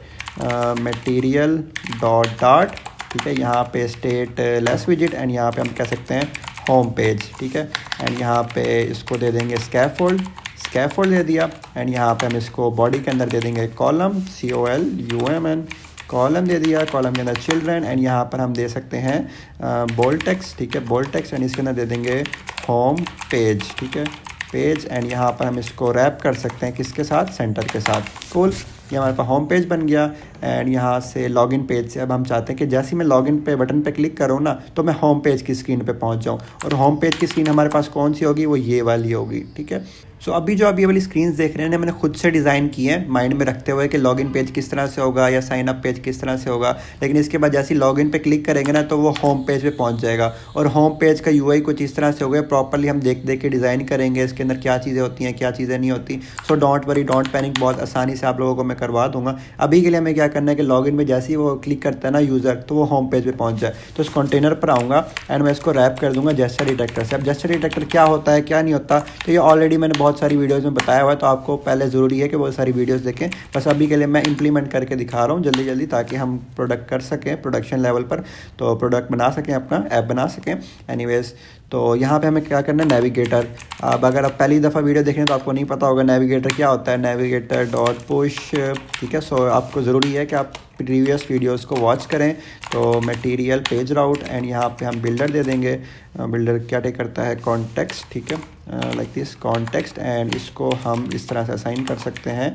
मटेरियल डॉट, ठीक है, यहाँ पे स्टेट लेस विजिट एंड यहाँ पे हम कह सकते हैं होम पेज, ठीक है। एंड यहाँ पे इसको दे देंगे स्कैफोल्ड दे दिया। एंड यहाँ पे हम इसको बॉडी के अंदर दे देंगे कॉलम, COLUMN, कॉलम दे दिया। कॉलम के अंदर चिल्ड्रन एंड यहाँ पर हम दे सकते हैं बोल्ड टेक्स्ट, ठीक है, बोल्ड टेक्स्ट। एंड इसके अंदर दे देंगे होम पेज, ठीक है, पेज। एंड यहाँ पर हम इसको रैप कर सकते हैं किसके साथ, सेंटर के साथ। कूल, ये हमारे पास होम पेज बन गया। एंड यहाँ से लॉगिन पेज से अब हम चाहते हैं कि जैसे ही मैं लॉगिन पे बटन पे क्लिक करूँ ना तो मैं होम पेज की स्क्रीन पे पहुँच जाऊँ। और होम पेज की स्क्रीन हमारे पास कौन सी होगी, वो ये वाली होगी, ठीक है। सो अभी जो आप ये वाली स्क्रीन्स देख रहे हैं मैंने खुद से डिज़ाइन की है माइंड में रखते हुए कि लॉगिन पेज किस तरह से होगा या साइन अप पेज किस तरह से होगा। लेकिन इसके बाद जैसे ही लॉगिन पे क्लिक करेंगे ना तो वो होम पेज पे पहुंच जाएगा। और होम पेज का UI कुछ इस तरह से होगा, प्रॉपरली हम देख देख के डिज़ाइन करेंगे इसके अंदर क्या चीज़ें होती हैं क्या चीज़ें नहीं होती। So don't worry, don't panic, बहुत आसानी से आप लोगों को मैं करवा दूंगा। अभी के लिए हमें क्या करना है कि लॉगिन में जैसे ही वो क्लिक करता है ना यूज़र तो वो होम पेज पे पहुंच जाए। तो इस कंटेनर पर आऊँगा एंड मैं इसको रैप कर दूंगा जेस्चर डिटेक्टर से। अब जेस्चर डिटेक्टर क्या होता है क्या नहीं होता, तो ये ऑलरेडी मैंने बहुत सारी वीडियोज़ में बताया हुआ है, तो आपको पहले ज़रूरी है कि बहुत सारी वीडियोस देखें। बस अभी के लिए मैं इंप्लीमेंट करके दिखा रहा हूँ जल्दी जल्दी, ताकि हम प्रोडक्ट कर सकें प्रोडक्शन लेवल पर, तो प्रोडक्ट बना सकें, अपना ऐप बना सकें। एनीवेज़, तो यहाँ पे हमें क्या करना है, नेविगेटर। अब अगर आप पहली दफ़ा वीडियो देख रहे हैं तो आपको नहीं पता होगा नेविगेटर क्या होता है। नेविगेटर डॉट पुश, ठीक है। सो आपको ज़रूरी है कि आप प्रीवियस वीडियोस को वॉच करें। तो मटेरियल पेज राउट एंड यहाँ पे हम बिल्डर दे देंगे। बिल्डर क्या टेक करता है, कॉन्टेक्स्ट, ठीक है, लाइक दिस कॉन्टेक्स्ट। एंड इसको हम इस तरह से असाइन कर सकते हैं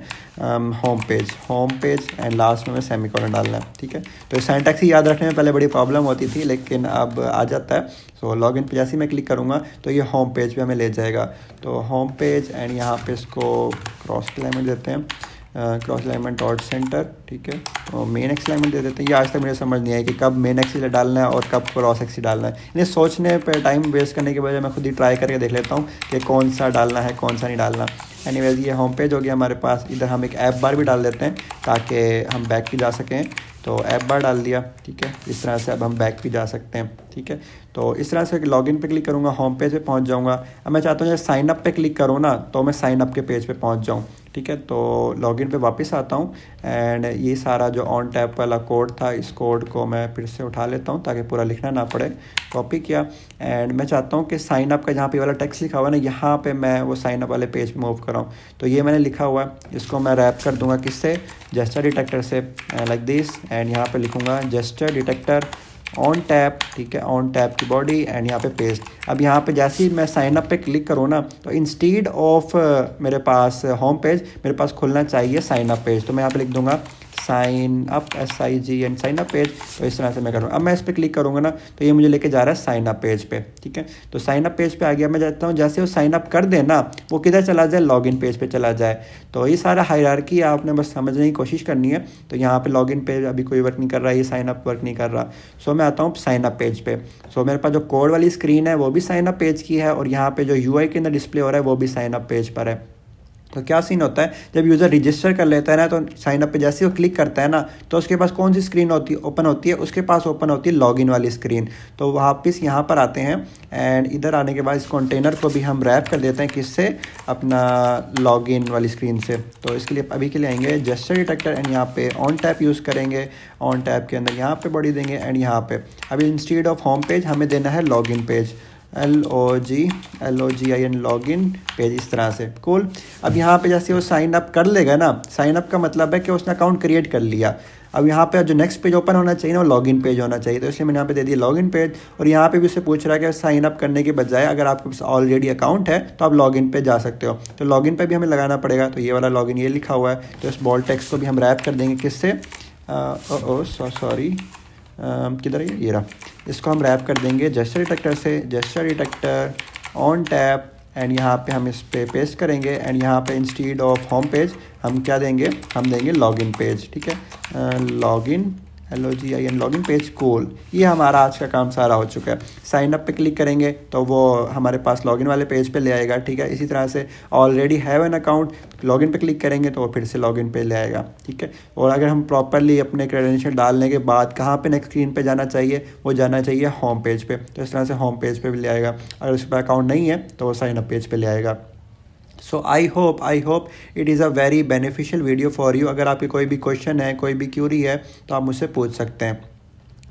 होम पेज एंड लास्ट में सेमीकोलन डालना है, ठीक है। तो सिंटैक्स ही याद रखने में पहले बड़ी प्रॉब्लम होती थी, लेकिन अब आ जाता है। सो लॉगिन पे जैसे ही मैं क्लिक करूँगा तो ये होम पेज पे हमें ले जाएगा। तो होम पेज एंड यहाँ पे इसको क्रॉस एलिमेंट देते हैं, क्रॉस एलिमेंट डॉट सेंटर, ठीक है। और मेन एक्स एलिमेंट दे देते हैं। ये आज तक मुझे समझ नहीं आया कि कब मेन एक्स डालना है और कब क्रॉस एक्स डालना है। इन्हें सोचने पर टाइम वेस्ट करने के बजाय मैं खुद ही ट्राई करके देख लेता हूँ कि कौन सा डालना है कौन सा नहीं डालना। एनीवेज, ये होम पेज हो गया हमारे पास। इधर हम एक ऐप बार भी डाल देते हैं ताकि हम बैक भी जा सकें। तो ऐप बार डाल दिया, ठीक है। इस तरह से अब हम बैक भी जा सकते हैं, ठीक है। तो इस तरह से लॉगिन पे क्लिक करूँगा, होम पेज पे पहुँच जाऊँगा। अब मैं चाहता हूँ जब साइन अप पे क्लिक करूँ ना तो मैं साइन अप के पेज पे पहुँच जाऊँ, ठीक है। तो लॉगिन पे वापस आता हूँ एंड ये सारा जो ऑन टैप वाला कोड था, इस कोड को मैं फिर से उठा लेता हूँ ताकि पूरा लिखना ना पड़े। कॉपी किया एंड मैं चाहता हूँ कि साइन अप का जहाँ पे वाला टेक्स्ट लिखा हुआ है ना, यहाँ पे मैं वो साइन अप वाले पेज पे मूव कराऊँ। तो ये मैंने लिखा हुआ है, इसको मैं रैप कर दूँगा किससे, जेस्चर डिटेक्टर से, लाइक दिस। एंड यहाँ पे लिखूँगा जेस्चर डिटेक्टर ऑन टैप, ठीक है, ऑन टैप की बॉडी एंड यहाँ पे पेस्ट। अब यहाँ पे जैसे ही मैं साइन अप पे क्लिक करूँ ना तो इंस्टीड ऑफ मेरे पास होम पेज, मेरे पास खुलना चाहिए साइन अप पेज। तो मैं यहाँ पे लिख दूंगा sign up, SIGN, sign up page. तो इस तरह से मैं करूँगा। अब मैं इस पर क्लिक करूँगा ना तो ये मुझे लेके जा रहा है साइन अप पेज पे, ठीक है। तो साइन अप पेज पे आ गया। मैं चाहता हूँ जैसे वो साइन अप कर दे ना वो किधर चला जाए, लॉगिन पेज पे चला जाए। तो ये सारा हायरार्की आपने बस समझने की कोशिश करनी है। तो यहाँ पे लॉगिन पेज अभी कोई वर्क नहीं कर रहा है, ये साइन अप वर्क नहीं कर रहा। सो मैं आता हूँ साइन अप पेज पे। सो मेरे पास जो कोड वाली स्क्रीन है वो भी साइन अप पेज की है और यहाँ पे जो UI के अंदर डिस्प्ले हो रहा है वो भी साइन अप पेज पर है। तो क्या सीन होता है, जब यूज़र रजिस्टर कर लेता है ना तो साइन अप पे जैसे वो क्लिक करता है ना तो उसके पास कौन सी स्क्रीन होती है, ओपन होती है, उसके पास ओपन होती है लॉगिन वाली स्क्रीन। तो वापस यहाँ पर आते हैं एंड इधर आने के बाद इस कंटेनर को भी हम रैप कर देते हैं किससे, अपना लॉगिन वाली स्क्रीन से। तो इसके लिए अभी के लिए आएंगे जेस्चर डिटेक्टर एंड यहाँ पे ऑन टैप यूज़ करेंगे। ऑन टैप के अंदर यहाँ पे बॉडी देंगे एंड यहाँ पे अभी इंस्टीड ऑफ होम पेज हमें देना है login page. LOGIN login page, इस तरह से। कूल। अब यहाँ पे जैसे वो साइन अप कर लेगा ना, साइन अप का मतलब है कि उसने अकाउंट क्रिएट कर लिया। अब यहाँ पे जो नेक्स्ट पेज ओपन होना चाहिए ना, वो लॉगिन पेज होना चाहिए, तो इसलिए मैंने यहाँ पे दे दिया लॉगिन पेज। और यहाँ पे भी उससे पूछ रहा है कि साइन अप करने के बजाय अगर आपके पास ऑलरेडी अकाउंट है तो आप लॉगिन पे जा सकते हो, तो लॉगिन पे भी हमें लगाना पड़ेगा। तो ये वाला लॉगिन ये लिखा हुआ है, तो इस बॉल्ड टेक्स्ट को भी हम रैप कर देंगे किससे, सॉरी किधर है ये रहा, इसको हम रैप कर देंगे जेस्चर डिटेक्टर से, gesture detector on tap, and यहाँ पे हम इस पे पेस्ट करेंगे। एंड यहाँ पे इंस्टीड ऑफ होम पेज हम क्या देंगे, हम देंगे लॉगिन पेज, ठीक है, login LOGIN login page. Cool. ये हमारा आज का काम सारा हो चुका है। साइन अप पे क्लिक करेंगे तो वो हमारे पास लॉगिन वाले पेज पे ले आएगा, ठीक है। इसी तरह से already have an account, login पे क्लिक करेंगे तो वो फिर से लॉगिन पे ले आएगा, ठीक है। और अगर हम प्रॉपरली अपने क्रेडेंशियल डालने के बाद कहाँ पे नेक्स्ट स्क्रीन पे जाना चाहिए, वो जाना चाहिए होम पेज पे, तो इस तरह से होम पेज पे भी ले आएगा। अगर उस पर अकाउंट नहीं है तो वो साइन अप पेज पे ले आएगा। So I hope it is a very beneficial video for you. अगर आपकी कोई भी क्वेश्चन है, कोई भी क्यूरी है, तो आप मुझसे पूछ सकते हैं।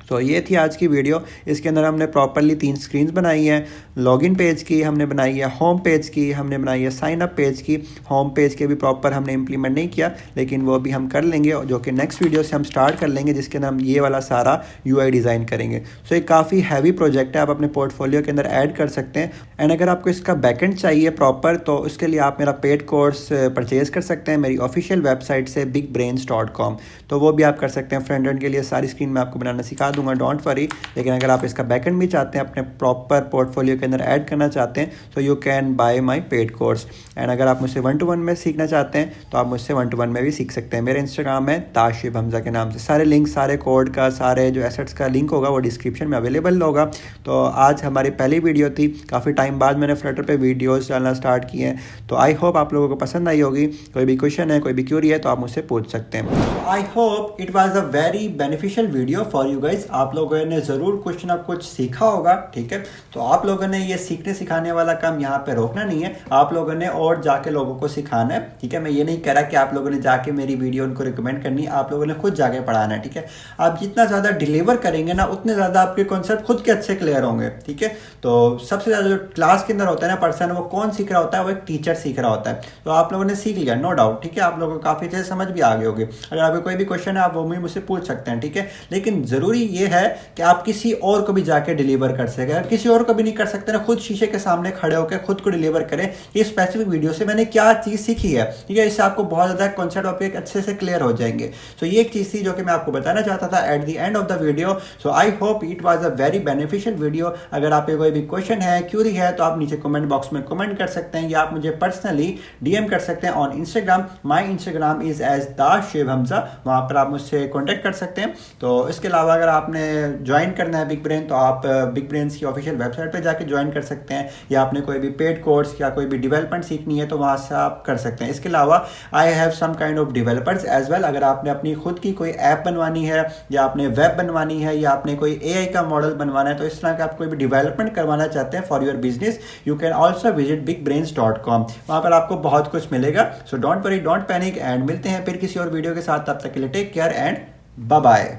तो ये थी आज की वीडियो। इसके अंदर हमने प्रॉपरली 3 स्क्रीन्स बनाई हैं, लॉगिन पेज की हमने बनाई है, होम पेज की हमने बनाई है, साइन अप पेज की। होम पेज के भी प्रॉपर हमने इम्प्लीमेंट नहीं किया, लेकिन वो भी हम कर लेंगे, जो कि नेक्स्ट वीडियो से हम स्टार्ट कर लेंगे, जिसके अंदर हम ये वाला सारा UI डिज़ाइन करेंगे। सो ये काफ़ी हैवी प्रोजेक्ट है, आप अपने पोर्टफोलियो के अंदर ऐड कर सकते हैं। एंड अगर आपको इसका बैकएंड चाहिए प्रॉपर, तो उसके लिए आप मेरा पेड कोर्स परचेज़ कर सकते हैं मेरी ऑफिशियल वेबसाइट से bigbrains.com। तो वो भी आप कर सकते हैं। फ्रंट एंड के लिए सारी स्क्रीन मैं आपको बनाना सिखा दूंगा, डोंट वरी। लेकिन अगर आप इसका बैकएंड भी चाहते हैं, अपने प्रॉपर पोर्टफोलियो के अंदर ऐड करना चाहते हैं, तो you can buy my paid course. And अगर आप मुझसे 1-to-1 में सीखना चाहते हैं, तो आप मुझसे 1-to-1 में भी सीख सकते हैं। मेरे इंस्टाग्राम है ताशिब हमजा के नाम से। सारे लिंक, सारे कोड का, सारे जो एसेट्स का लिंक होगा वो डिस्क्रिप्शन में अवेलेबल होगा। तो आज हमारी पहली वीडियो थी, काफ़ी टाइम बाद मैंने फ्लटर पे वीडियोस डालना स्टार्ट किए हैं। तो आई होप आप लोगों को पसंद आई होगी। कोई भी क्वेश्चन है, कोई भी क्यूरी है, तो आप मुझसे पूछ सकते हैं। आई hope it was a very beneficial video for you guys. आप लोगों ने ज़रूर कुछ ना कुछ सीखा होगा, ठीक है। तो आप लोगों ने ये सीखने सिखाने वाला काम यहाँ पे रोकना नहीं है, आप लोगों ने और जाके लोगों को सिखाना है, ठीक है। मैं ये नहीं कह रहा कि आप लोगों ने जाके मेरी वीडियो उनको रिकमेंड करनी है, आप लोगों ने खुद जाके पढ़ाना है, ठीक है। आप जितना ज़्यादा डिलीवर करेंगे ना, उतने ज़्यादा आपके कॉन्सेप्ट खुद के अच्छे क्लियर होंगे, ठीक है। तो सबसे ज़्यादा जो क्लास के अंदर होता है ना पर्सन, वो कौन सीख रहा होता है, वो एक टीचर सीख रहा होता है। तो आप लोगों ने सीख लिया, नो डाउट, ठीक है। आप लोगों को काफ़ी अच्छे से समझ भी आ गए होगी। अगर आपको कोई भी क्वेश्चन है, आप वो भी मुझसे पूछ सकते हैं, ठीक है। लेकिन ज़रूरी ये है कि आप किसी और को भी जाके डिलीवर कर सकें। अगर किसी और को भी नहीं कर सकते ना, खुद शीशे के सामने खड़े होकर खुद को डिलीवर करें, ये स्पेसिफिक वीडियो से मैंने क्या चीज़ सीखी है, ठीक है। इससे आपको बहुत ज़्यादा कॉन्सेप्ट टॉपिक अच्छे से क्लियर हो जाएंगे। तो ये एक चीज़ थी जो कि मैं आपको बताना चाहता था at the end of the video. So I hope it was a very beneficial video. अगर आप पे कोई भी क्वेश्चन है, क्यूरी है, तो आप नीचे कमेंट बॉक्स में कमेंट कर सकते हैं, या आप मुझे पर्सनली DM कर सकते हैं on Instagram. My Instagram is as Dashib Hamza, वहाँ पर आप मुझसे कॉन्टैक्ट कर सकते हैं। तो इसके अलावा अगर आपने ज्वाइन करना है बिग ब्रेन, तो आप बिग ब्रेन्स की ऑफिशियल वेबसाइट पे जाके ज्वाइन कर सकते हैं, या आपने कोई भी पेड कोर्स या कोई भी डेवलपमेंट सीखनी है, तो वहाँ से आप कर सकते हैं। इसके अलावा I have some kind of developers as well. अगर आपने अपनी खुद की कोई ऐप बनवानी है, या आपने वेब बनवानी है, या आपने कोई AI का मॉडल बनवाना है, तो इस तरह का आप कोई भी डेवलपमेंट करवाना चाहते हैं for your business, you can also visit bigbrains.com। वहाँ पर आपको बहुत कुछ मिलेगा। So don't worry, don't panic, and मिलते हैं फिर किसी और वीडियो के साथ। तब तक के लिए take care and bye bye.